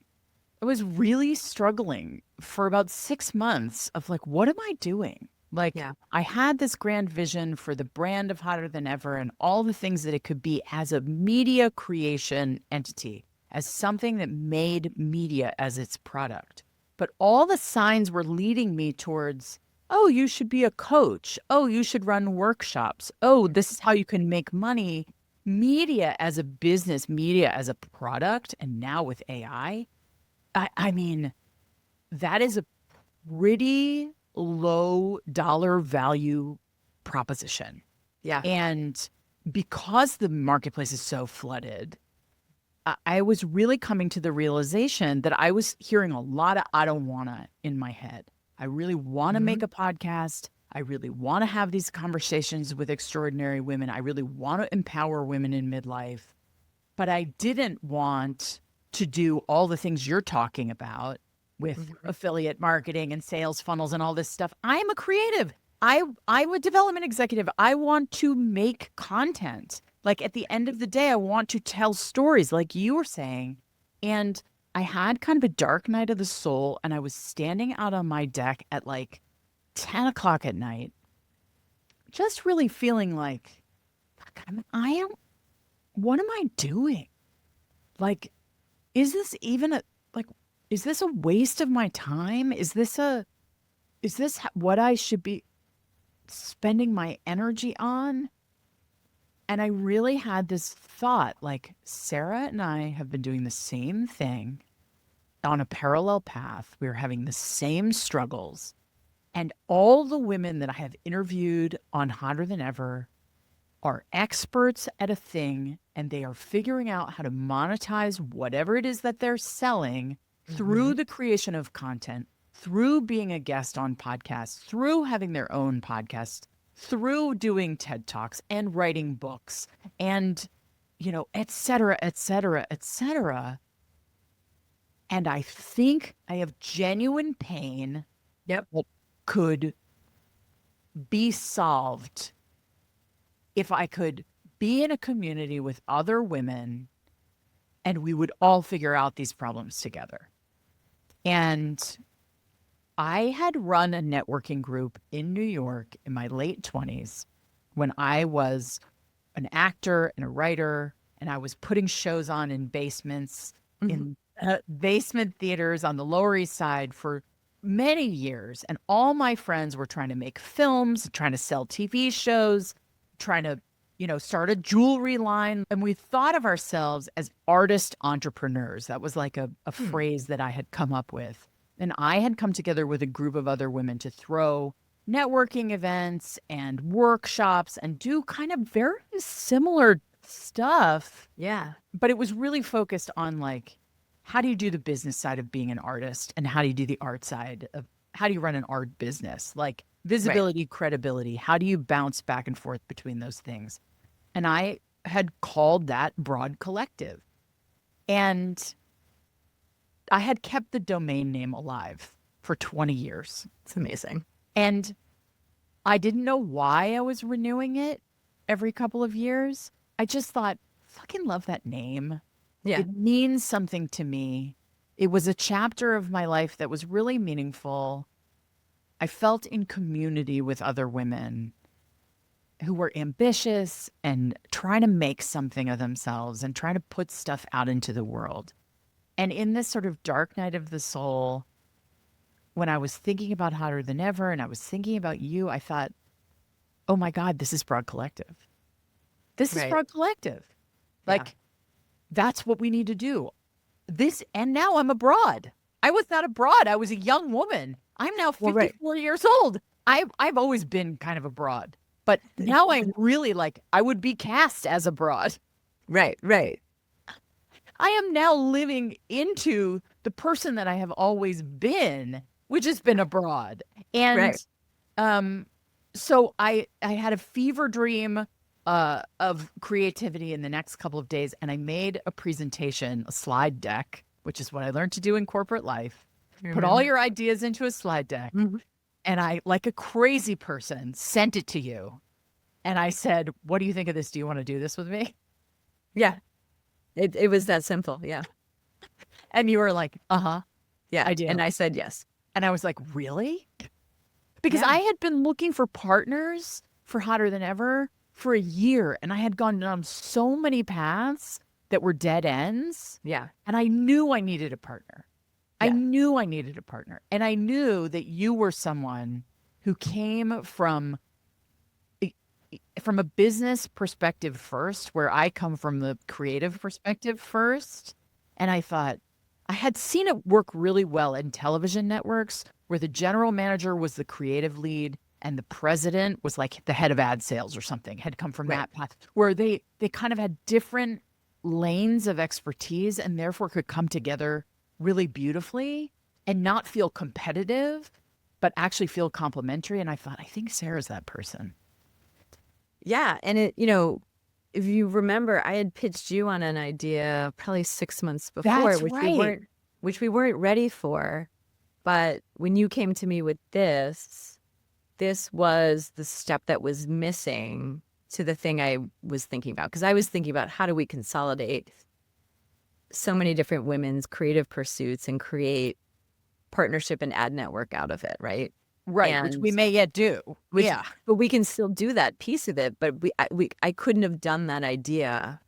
Speaker 1: really struggling for about 6 months of like, what am I doing? Like,
Speaker 2: Yeah.
Speaker 1: I had this grand vision for the brand of Hotter Than Ever and all the things that it could be as a media creation entity, as something that made media as its product. But all the signs were leading me towards, oh, you should be a coach. Oh, you should run workshops. Oh, this is how you can make money. Media as a business, media as a product. And now with AI, I mean, that is a pretty low dollar value proposition.
Speaker 2: Yeah.
Speaker 1: And because the marketplace is so flooded, I was really coming to the realization that I was hearing a lot of I don't wanna in my head. I really want to make a podcast. I really want to have these conversations with extraordinary women. I really want to empower women in midlife. But I didn't want to do all the things you're talking about with affiliate marketing and sales funnels and all this stuff. I'm a creative. I'm a development executive. I want to make content. Like at the end of the day, I want to tell stories like you were saying. And I had kind of a dark night of the soul, and I was standing out on my deck at like 10 o'clock at night, just really feeling like, fuck, what am I doing? Like, is this even is this a waste of my time? Is this what I should be spending my energy on? And I really had this thought, like, Sarah and I have been doing the same thing on a parallel path. We're having the same struggles. And all the women that I have interviewed on Hotter Than Ever are experts at a thing, and they are figuring out how to monetize whatever it is that they're selling through the creation of content, through being a guest on podcasts, through having their own podcast, through doing TED Talks and writing books and, et cetera, et cetera, et cetera. And I think I have genuine pain that could be solved if I could be in a community with other women and we would all figure out these problems together. And I had run a networking group in New York in my late 20s when I was an actor and a writer, and I was putting shows on in basements, in basement theaters on the Lower East Side for many years. And all my friends were trying to make films, trying to sell TV shows, trying to, start a jewelry line. And we thought of ourselves as artist entrepreneurs. That was like a phrase that I had come up with. And I had come together with a group of other women to throw networking events and workshops and do kind of very similar stuff.
Speaker 2: Yeah.
Speaker 1: But it was really focused on like, how do you do the business side of being an artist? And how do you do the art side of how do you run an art business? Like visibility, credibility. How do you bounce back and forth between those things? And I had called that Broad Collective. And I had kept the domain name alive for 20 years.
Speaker 2: It's amazing.
Speaker 1: And I didn't know why I was renewing it every couple of years. I just thought, fucking love that name.
Speaker 2: Yeah.
Speaker 1: It means something to me. It was a chapter of my life that was really meaningful. I felt in community with other women who were ambitious and trying to make something of themselves and trying to put stuff out into the world. And in this sort of dark night of the soul, when I was thinking about Hotter Than Ever and I was thinking about you, I thought, oh my God, this is Broad Collective. This is Broad Collective. Like, that's what we need to do. And now I'm a broad. I was not a broad. I was a young woman. I'm now 54 years old. I've always been kind of a broad. But now I'm really like, I would be cast as a broad.
Speaker 2: Right.
Speaker 1: I am now living into the person that I have always been, which has been abroad. And so I had a fever dream of creativity in the next couple of days. And I made a presentation, a slide deck, which is what I learned to do in corporate life. Put all your ideas into a slide deck. And I, like a crazy person, sent it to you. And I said, what do you think of this? Do you want to do this with me?
Speaker 2: Yeah. It was that simple. Yeah.
Speaker 1: And you were like,
Speaker 2: yeah,
Speaker 1: I do.
Speaker 2: And I said yes.
Speaker 1: And I was like, really? Because I had been looking for partners for Hotter Than Ever for a year. And I had gone down so many paths that were dead ends.
Speaker 2: Yeah.
Speaker 1: And I knew I needed a partner. I knew I needed a partner. And I knew that you were someone who came from a business perspective first, where I come from the creative perspective first. And I thought, I had seen it work really well in television networks where the general manager was the creative lead and the president was like the head of ad sales or something, had come from that path, where they kind of had different lanes of expertise and therefore could come together really beautifully and not feel competitive, but actually feel complementary. And I thought, I think Sarah's that person.
Speaker 2: Yeah. And if you remember, I had pitched you on an idea probably 6 months before,
Speaker 1: That's right.
Speaker 2: which we weren't ready for. But when you came to me with this was the step that was missing to the thing I was thinking about. Because I was thinking about, how do we consolidate so many different women's creative pursuits and create partnership and ad network out of it, right?
Speaker 1: Right, which we may yet do.
Speaker 2: But we can still do that piece of it. But I couldn't have done that idea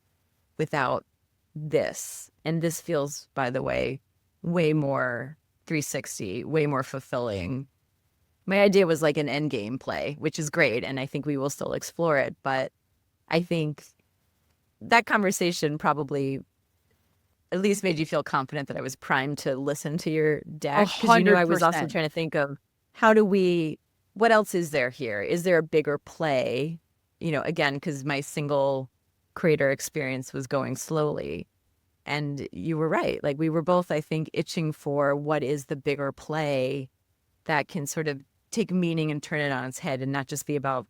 Speaker 2: without this. And this feels, by the way, way more 360, way more fulfilling. My idea was like an end game play, which is great. And I think we will still explore it. But I think that conversation probably at least made you feel confident that I was primed to listen to your deck. Because I was also trying to think of, what else is there here? Is there a bigger play? Again, because my single creator experience was going slowly. And you were right. Like, we were both, I think, itching for what is the bigger play that can sort of take meaning and turn it on its head and not just be about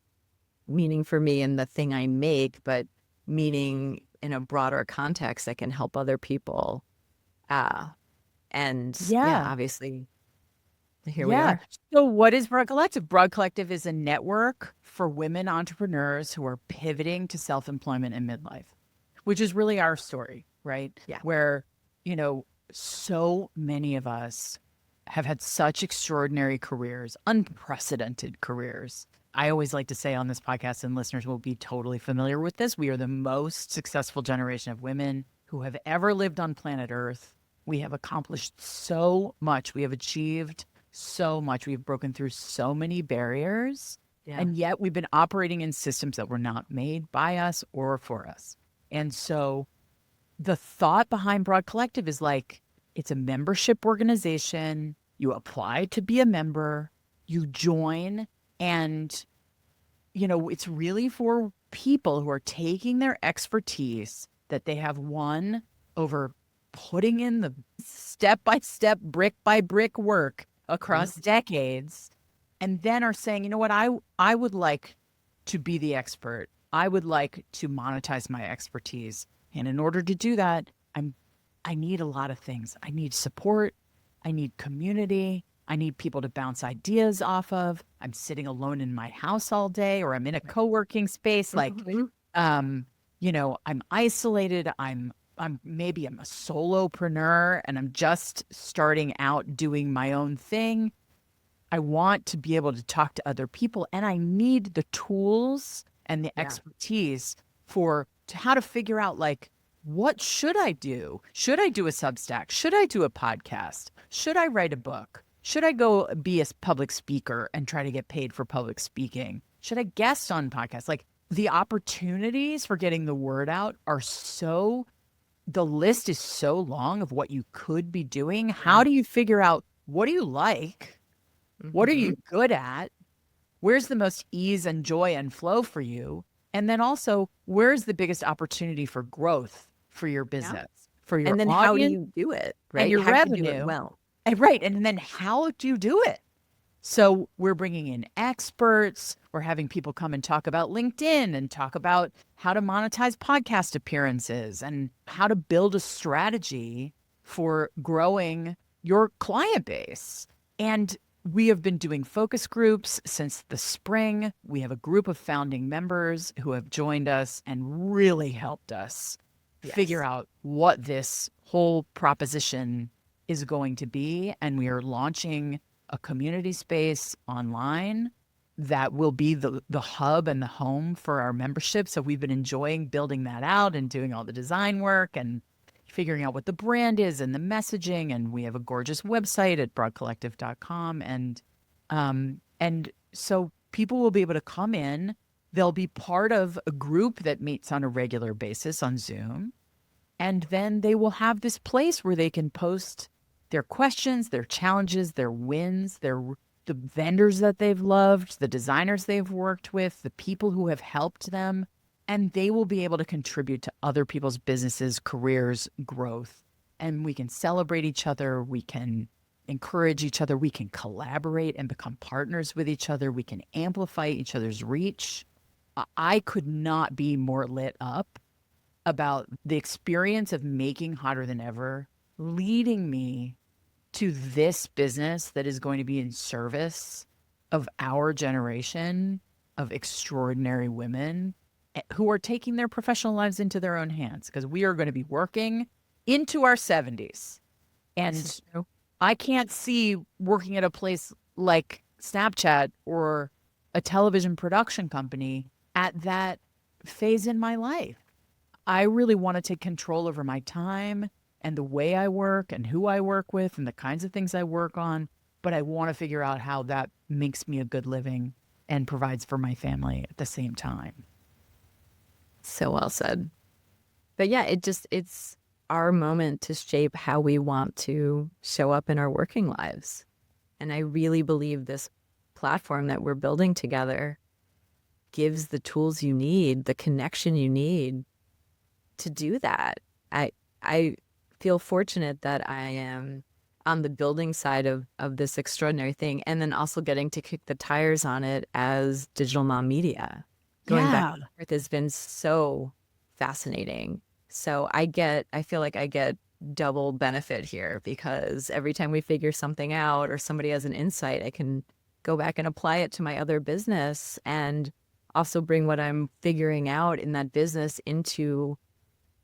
Speaker 2: meaning for me and the thing I make, but meaning in a broader context that can help other people. Obviously, here we are.
Speaker 1: So what is Broad Collective? Broad Collective is a network for women entrepreneurs who are pivoting to self-employment and midlife, which is really our story, right?
Speaker 2: Yeah.
Speaker 1: Where, so many of us have had such extraordinary careers, unprecedented careers. I always like to say on this podcast, and listeners will be totally familiar with this, we are the most successful generation of women who have ever lived on planet Earth. We have accomplished so much. We have achieved so much. We've broken through so many barriers. Yeah. And yet we've been operating in systems that were not made by us or for us. And so the thought behind Broad Collective is like, it's a membership organization. You apply to be a member, you join, and, it's really for people who are taking their expertise that they have won over putting in the step-by-step, brick-by-brick work across decades, and then are saying, you know what, I would like to be the expert. I would like to monetize my expertise. And in order to do that, I need a lot of things. I need support. I need community. I need people to bounce ideas off of. I'm sitting alone in my house all day, or I'm in a co-working space. Like, I'm isolated. I'm a solopreneur and I'm just starting out doing my own thing. I want to be able to talk to other people, and I need the tools and the expertise to how to figure out, like, what should I do? Should I do a Substack? Should I do a podcast? Should I write a book? Should I go be a public speaker and try to get paid for public speaking? Should I guest on podcasts? Like, the opportunities for getting the word out the list is so long of what you could be doing. How do you figure out, what do you like? What are you good at? Where's the most ease and joy and flow for you? And then also, where's the biggest opportunity for growth for your business, for your audience?
Speaker 2: How do you do it, right?
Speaker 1: And your revenue.
Speaker 2: Do it well.
Speaker 1: Right. And then how do you do it? So we're bringing in experts. We're having people come and talk about LinkedIn and talk about how to monetize podcast appearances and how to build a strategy for growing your client base. And we have been doing focus groups since the spring. We have a group of founding members who have joined us and really helped us figure out what this whole proposition is going to be. And we are launching a community space online that will be the hub and the home for our membership. So we've been enjoying building that out and doing all the design work and figuring out what the brand is and the messaging. And we have a gorgeous website at broadcollective.com. And so people will be able to come in. They'll be part of a group that meets on a regular basis on Zoom. And then they will have this place where they can post their questions, their challenges, their wins, their the vendors that they've loved, the designers they've worked with, the people who have helped them, and they will be able to contribute to other people's businesses, careers, growth. And we can celebrate each other. We can encourage each other. We can collaborate and become partners with each other. We can amplify each other's reach. I could not be more lit up about the experience of making Hotter Than Ever, leading me to this business that is going to be in service of our generation of extraordinary women who are taking their professional lives into their own hands, because we are going to be working into our 70s. And I can't see working at a place like Snapchat or a television production company at that phase in my life. I really want to take control over my time and the way I work and who I work with and the kinds of things I work on. But I want to figure out how that makes me a good living and provides for my family at the same time.
Speaker 2: So well said. But yeah, it's our moment to shape how we want to show up in our working lives. And I really believe this platform that we're building together gives the tools you need, the connection you need to do that. I feel fortunate that I am on the building side of this extraordinary thing, and then also getting to kick the tires on it as digital mom media. Going back and forth has been so fascinating. So I feel like I get double benefit here, because every time we figure something out or somebody has an insight, I can go back and apply it to my other business and also bring what I'm figuring out in that business into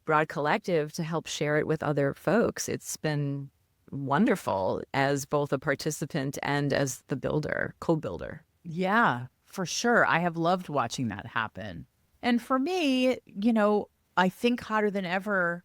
Speaker 2: Broad Collective to help share it with other folks. It's been wonderful as both a participant and as the builder, co-builder.
Speaker 1: Yeah, for sure. I have loved watching that happen. And for me, I think Hotter Than Ever,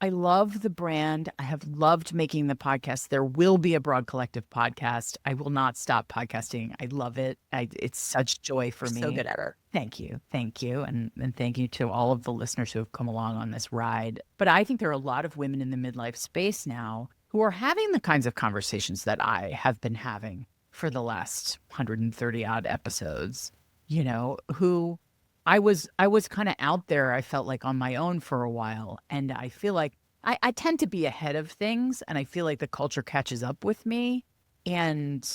Speaker 1: I love the brand. I have loved making the podcast. There will be a Broad Collective podcast. I will not stop podcasting. I love it. It's such joy for me.
Speaker 2: So good at it.
Speaker 1: Thank you. Thank you. And thank you to all of the listeners who have come along on this ride. But I think there are a lot of women in the midlife space now who are having the kinds of conversations that I have been having for the last 130 odd episodes, who I was kind of out there, I felt like, on my own for a while. And I feel like I tend to be ahead of things, and I feel like the culture catches up with me. And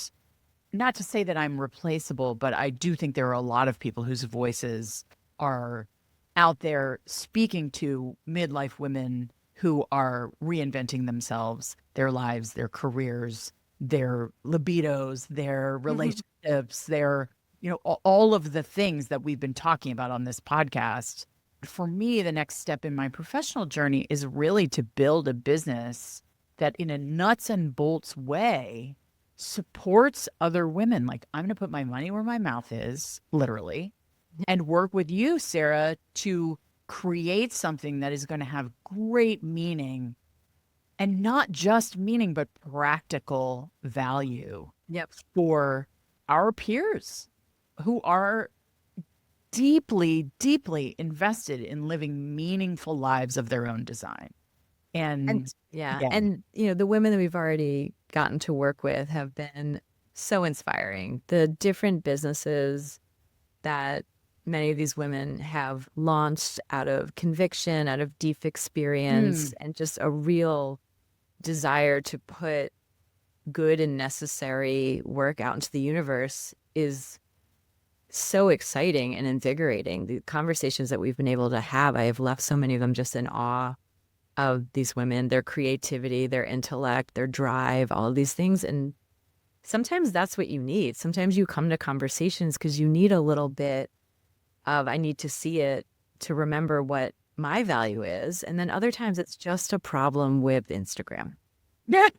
Speaker 1: not to say that I'm replaceable, but I do think there are a lot of people whose voices are out there speaking to midlife women who are reinventing themselves, their lives, their careers, their libidos, their relationships, their all of the things that we've been talking about on this podcast. For me, the next step in my professional journey is really to build a business that, in a nuts and bolts way, supports other women. Like, I'm going to put my money where my mouth is, literally, and work with you, Sarah, to create something that is going to have great meaning, and not just meaning, but practical value for our peers who are deeply, deeply invested in living meaningful lives of their own design. And
Speaker 2: the women that we've already gotten to work with have been so inspiring. The different businesses that many of these women have launched out of conviction, out of deep experience, and just a real desire to put good and necessary work out into the universe is so exciting and invigorating. The conversations that we've been able to have, I have left so many of them just in awe of these women, their creativity, their intellect, their drive, all of these things. And sometimes that's what you need. Sometimes you come to conversations because you need a little bit of, I need to see it to remember what my value is. And then other times it's just a problem with Instagram.
Speaker 1: Yeah,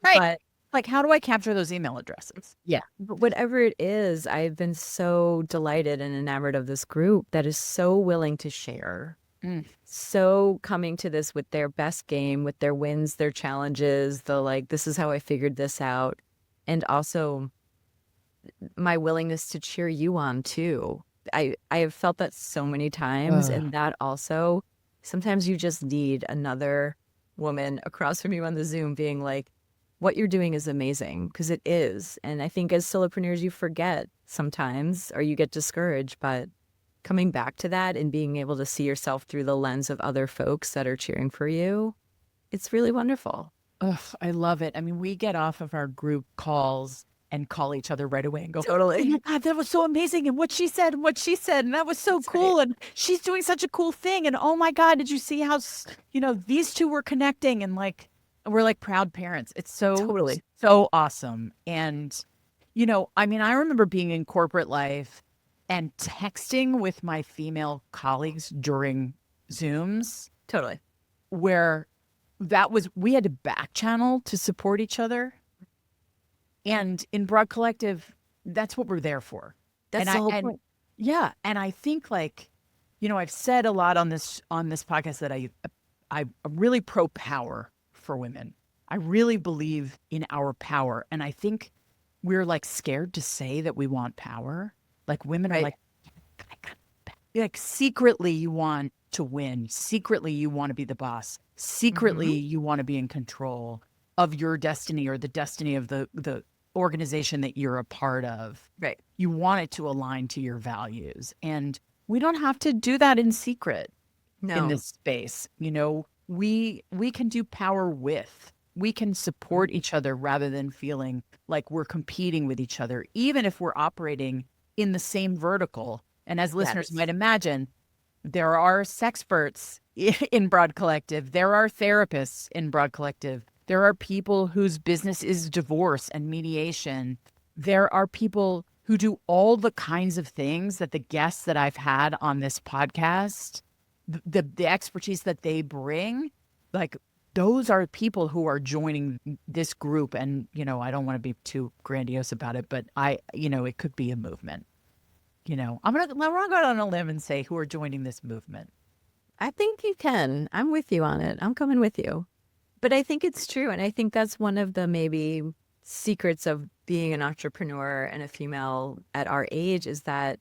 Speaker 1: right.
Speaker 2: But
Speaker 1: like, how do I capture those email addresses? Yeah.
Speaker 2: But whatever it is, I've been so delighted and enamored of this group that is so willing to share, so coming to this with their best game, with their wins, their challenges, this is how I figured this out. And also my willingness to cheer you on too. I have felt that so many times, and that also, sometimes you just need another woman across from you on the Zoom being like, what you're doing is amazing, because it is. And I think as solopreneurs, you forget sometimes, or you get discouraged, but coming back to that and being able to see yourself through the lens of other folks that are cheering for you, it's really wonderful.
Speaker 1: Ugh, I love it. I mean, we get off of our group calls and call each other right away and go,
Speaker 2: Totally.
Speaker 1: "Oh my God, that was so amazing. And what she said, and what she said, and that was so
Speaker 2: That's
Speaker 1: cool.
Speaker 2: right.
Speaker 1: And she's doing such a cool thing. And oh my God, did you see how, these two were connecting?" And like, we're like proud parents. It's so,
Speaker 2: Totally.
Speaker 1: so awesome. And, I mean, I remember being in corporate life and texting with my female colleagues during Zooms
Speaker 2: Totally.
Speaker 1: where we had to back channel to support each other. And in Broad Collective, that's what we're there for.
Speaker 2: That's the whole point.
Speaker 1: Yeah. And I think I've said a lot on this podcast that I'm really pro power for women. I really believe in our power. And I think we're like scared to say that we want power. Like women are
Speaker 2: Right.
Speaker 1: like secretly you want to win. Secretly you want to be the boss. Secretly you want to be in control of your destiny or the destiny of the organization that you're a part of.
Speaker 2: Right.
Speaker 1: You want it to align to your values. And we don't have to do that in secret
Speaker 2: No.
Speaker 1: in this space. We can do power with. We can support each other rather than feeling like we're competing with each other, even if we're operating in the same vertical. And as listeners might imagine, there are sexperts in Broad Collective. There are therapists in Broad Collective. There are people whose business is divorce and mediation. There are people who do all the kinds of things that the guests that I've had on this podcast, the expertise that they bring, like those are people who are joining this group. And, I don't want to be too grandiose about it, but it could be a movement. We're going to go out on a limb and say who are joining this movement.
Speaker 2: I think you can. I'm with you on it. I'm coming with you. But I think it's true. And I think that's one of the maybe secrets of being an entrepreneur and a female at our age, is that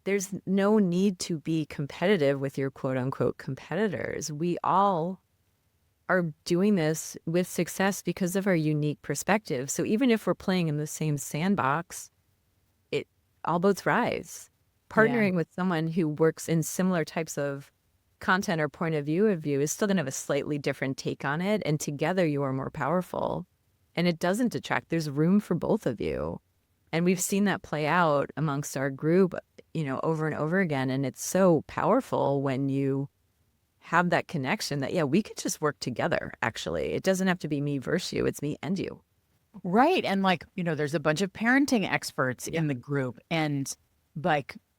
Speaker 2: there's no need to be competitive with your quote unquote competitors. We all are doing this with success because of our unique perspective. So even if we're playing in the same sandbox, all boats rise. Partnering with someone who works in similar types of content or point of view is still going to have a slightly different take on it. And together you are more powerful. And it doesn't detract. There's room for both of you. And we've seen that play out amongst our group, over and over again. And it's so powerful when you have that connection that, we could just work together, actually. It doesn't have to be me versus you. It's me and you.
Speaker 1: Right. And there's a bunch of parenting experts in the group, and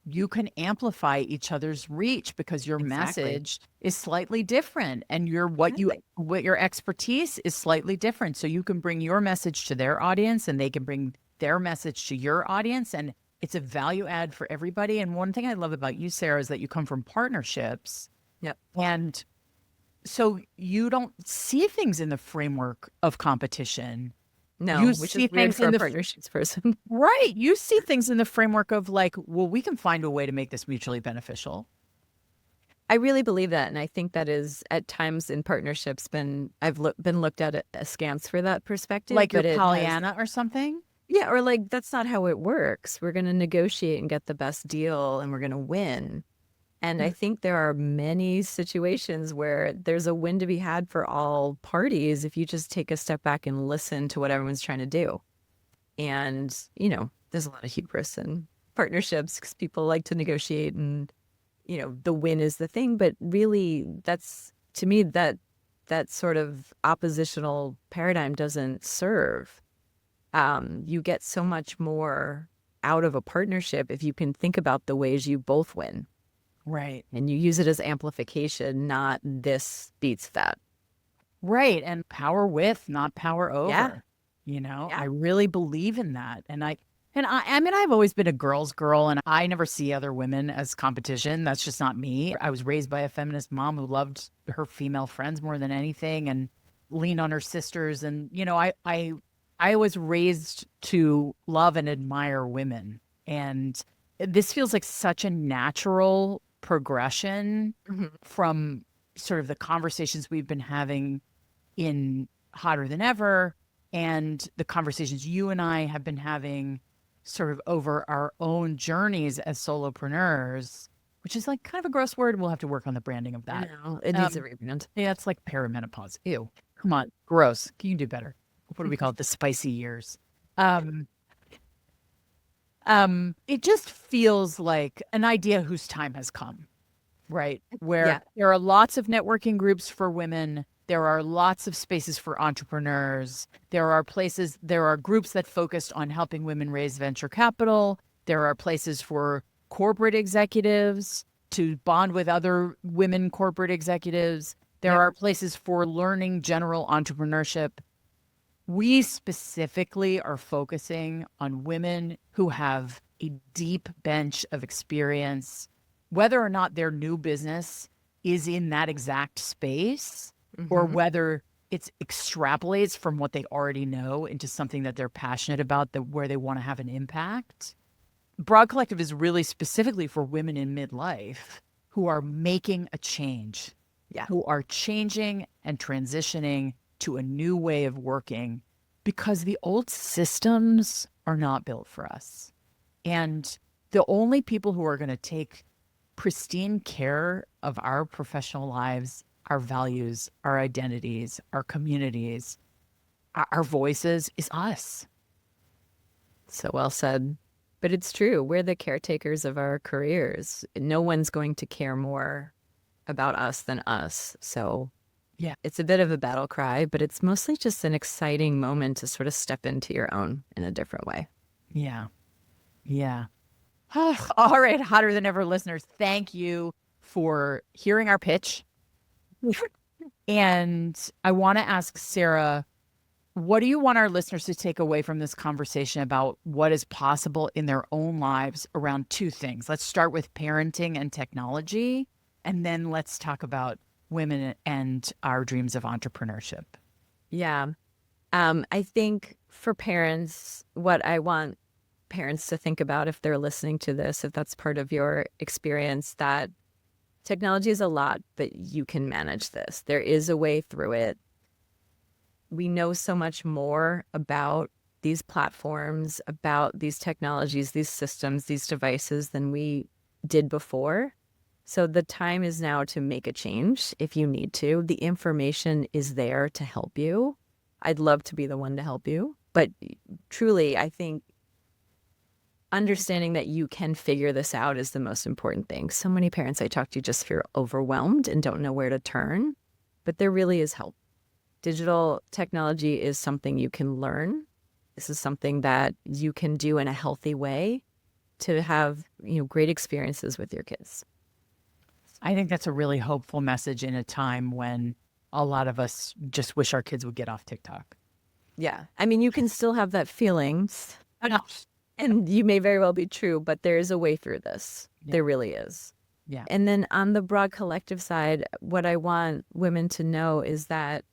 Speaker 1: you can amplify each other's reach because your message is slightly different, and what your expertise is slightly different. So you can bring your message to their audience and they can bring their message to your audience, and it's a value add for everybody. And one thing I love about you, Sarah, is that you come from partnerships.
Speaker 2: Yep.
Speaker 1: And so you don't see things in the framework of competition.
Speaker 2: No,
Speaker 1: you
Speaker 2: which
Speaker 1: see
Speaker 2: is weird
Speaker 1: things
Speaker 2: for
Speaker 1: in
Speaker 2: a
Speaker 1: the
Speaker 2: partnerships person.
Speaker 1: Right. You see things in the framework of we can find a way to make this mutually beneficial.
Speaker 2: I really believe that. And I think that is at times in partnerships been looked at askance for that perspective.
Speaker 1: Like you're Pollyanna or something?
Speaker 2: Yeah. Or like, that's not how it works. We're going to negotiate and get the best deal and we're going to win. And I think there are many situations where there's a win to be had for all parties if you just take a step back and listen to what everyone's trying to do. And, there's a lot of hubris in partnerships because people like to negotiate and, the win is the thing. But really, that's, to me, that sort of oppositional paradigm doesn't serve. You get so much more out of a partnership if you can think about the ways you both win.
Speaker 1: Right.
Speaker 2: And you use it as amplification, not this beats that.
Speaker 1: Right. And power with, not power over.
Speaker 2: Yeah.
Speaker 1: I really believe in that. And I mean, I've always been a girl's girl, and I never see other women as competition. That's just not me. I was raised by a feminist mom who loved her female friends more than anything and leaned on her sisters. And, I was raised to love and admire women. And this feels like such a natural progression from sort of the conversations we've been having in Hotter Than Ever and the conversations you and I have been having sort of over our own journeys as solopreneurs, which is like kind of a gross word. We'll have to work on the branding of
Speaker 2: I
Speaker 1: that.
Speaker 2: know. It needs a rebrand.
Speaker 1: Yeah, it's like perimenopause. Ew. Come on. Gross. You can do better. What do we call it? The spicy years. It just feels like an idea whose time has come, right? Where
Speaker 2: Yeah.
Speaker 1: there are lots of networking groups for women. There are lots of spaces for entrepreneurs. There are groups that focused on helping women raise venture capital. There are places for corporate executives to bond with other women corporate executives. There are places for learning general entrepreneurship. We specifically are focusing on women who have a deep bench of experience, whether or not their new business is in that exact space, or whether it extrapolates from what they already know into something that they're passionate about, where they want to have an impact. Broad Collective is really specifically for women in midlife who are making a change, who are changing and transitioning to a new way of working because the old systems are not built for us. And the only people who are going to take pristine care of our professional lives, our values, our identities, our communities, our voices is us.
Speaker 2: So well said. But it's true. We're the caretakers of our careers. No one's going to care more about us than us. So
Speaker 1: Yeah.
Speaker 2: it's a bit of a battle cry, but it's mostly just an exciting moment to sort of step into your own in a different way.
Speaker 1: Yeah. Yeah. All right, hotter than ever listeners, thank you for hearing our pitch. And I want to ask Sarah, what do you want our listeners to take away from this conversation about what is possible in their own lives around two things? Let's start with parenting and technology, and then let's talk about women and our dreams of entrepreneurship.
Speaker 2: Yeah. I think for parents, what I want parents to think about if they're listening to this, if that's part of your experience, that technology is a lot, but you can manage this. There is a way through it. We know so much more about these platforms, about these technologies, these systems, these devices than we did before. So the time is now to make a change if you need to. The information is there to help you. I'd love to be the one to help you. But truly, I think understanding that you can figure this out is the most important thing. So many parents I talk to just feel overwhelmed and don't know where to turn, but there really is help. Digital technology is something you can learn. This is something that you can do in a healthy way to have, great experiences with your kids.
Speaker 1: I think that's a really hopeful message in a time when a lot of us just wish our kids would get off TikTok.
Speaker 2: Yeah. I mean, you can still have that feelings. And you may very well be true, but there is a way through this. Yeah. There really is.
Speaker 1: Yeah.
Speaker 2: And then on the Broad Collective side, what I want women to know is that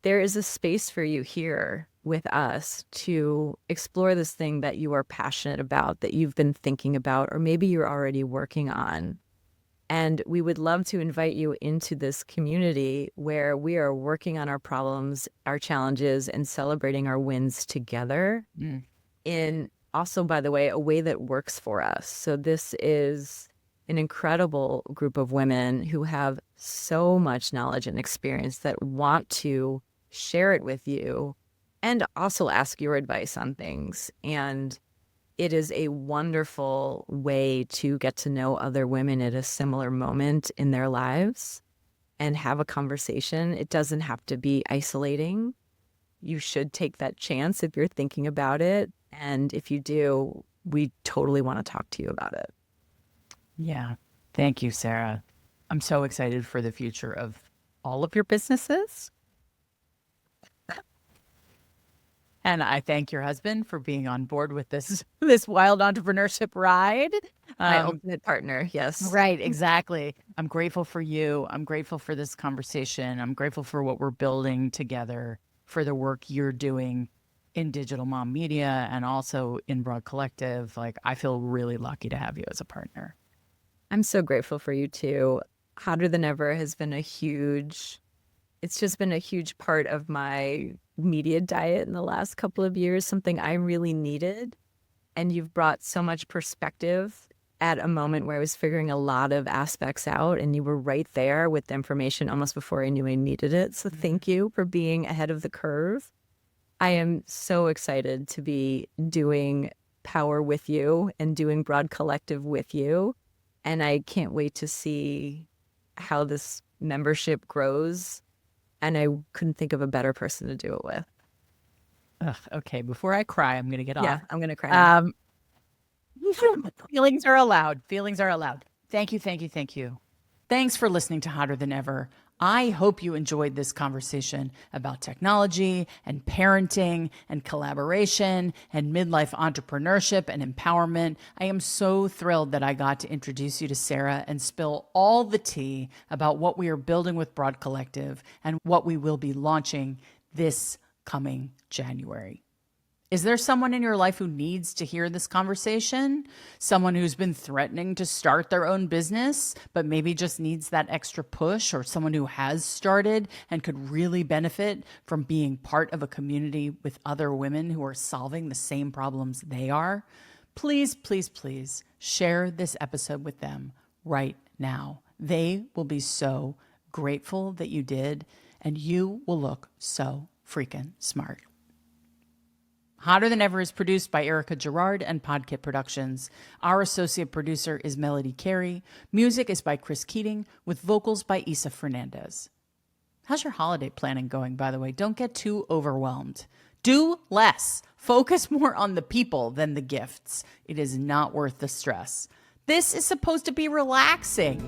Speaker 2: there is a space for you here with us to explore this thing that you are passionate about, that you've been thinking about, or maybe you're already working on. And we would love to invite you into this community where we are working on our problems, our challenges, and celebrating our wins together in also, by the way, a way that works for us. So this is an incredible group of women who have so much knowledge and experience that want to share it with you and also ask your advice on things. And it is a wonderful way to get to know other women at a similar moment in their lives and have a conversation. It doesn't have to be isolating. You should take that chance if you're thinking about it. And if you do, we totally want to talk to you about it.
Speaker 1: Yeah. Thank you, Sarah. I'm so excited for the future of all of your businesses. And I thank your husband for being on board with this wild entrepreneurship ride.
Speaker 2: My ultimate partner, yes.
Speaker 1: Right, exactly. I'm grateful for you. I'm grateful for this conversation. I'm grateful for what we're building together, for the work you're doing in Digital Mom Media and also in Broad Collective. Like, I feel really lucky to have you as a partner.
Speaker 2: I'm so grateful for you too. Hotter Than Ever has been it's just been a huge part of my media diet in the last couple of years, something I really needed. And you've brought so much perspective at a moment where I was figuring a lot of aspects out, and you were right there with the information almost before I knew I needed it. So thank you for being ahead of the curve. I am so excited to be doing Power with you and doing Broad Collective with you. And I can't wait to see how this membership grows. And I couldn't think of a better person to do it with.
Speaker 1: Ugh, okay, before I cry, I'm going to get off.
Speaker 2: Yeah, I'm going to cry.
Speaker 1: Feelings are allowed. Feelings are allowed. Thank you, thank you, thank you. Thanks for listening to Hotter Than Ever. I hope you enjoyed this conversation about technology and parenting and collaboration and midlife entrepreneurship and empowerment. I am so thrilled that I got to introduce you to Sarah and spill all the tea about what we are building with Broad Collective and what we will be launching this coming January. Is there someone in your life who needs to hear this conversation? Someone who's been threatening to start their own business, but maybe just needs that extra push, or someone who has started and could really benefit from being part of a community with other women who are solving the same problems they are? Please, please, please share this episode with them right now. They will be so grateful that you did, and you will look so freaking smart. Hotter Than Ever is produced by Erica Gerard and Podkit Productions. Our associate producer is Melody Carey. Music is by Chris Keating, with vocals by Isa Fernandez. How's your holiday planning going, by the way? Don't get too overwhelmed. Do less. Focus more on the people than the gifts. It is not worth the stress. This is supposed to be relaxing.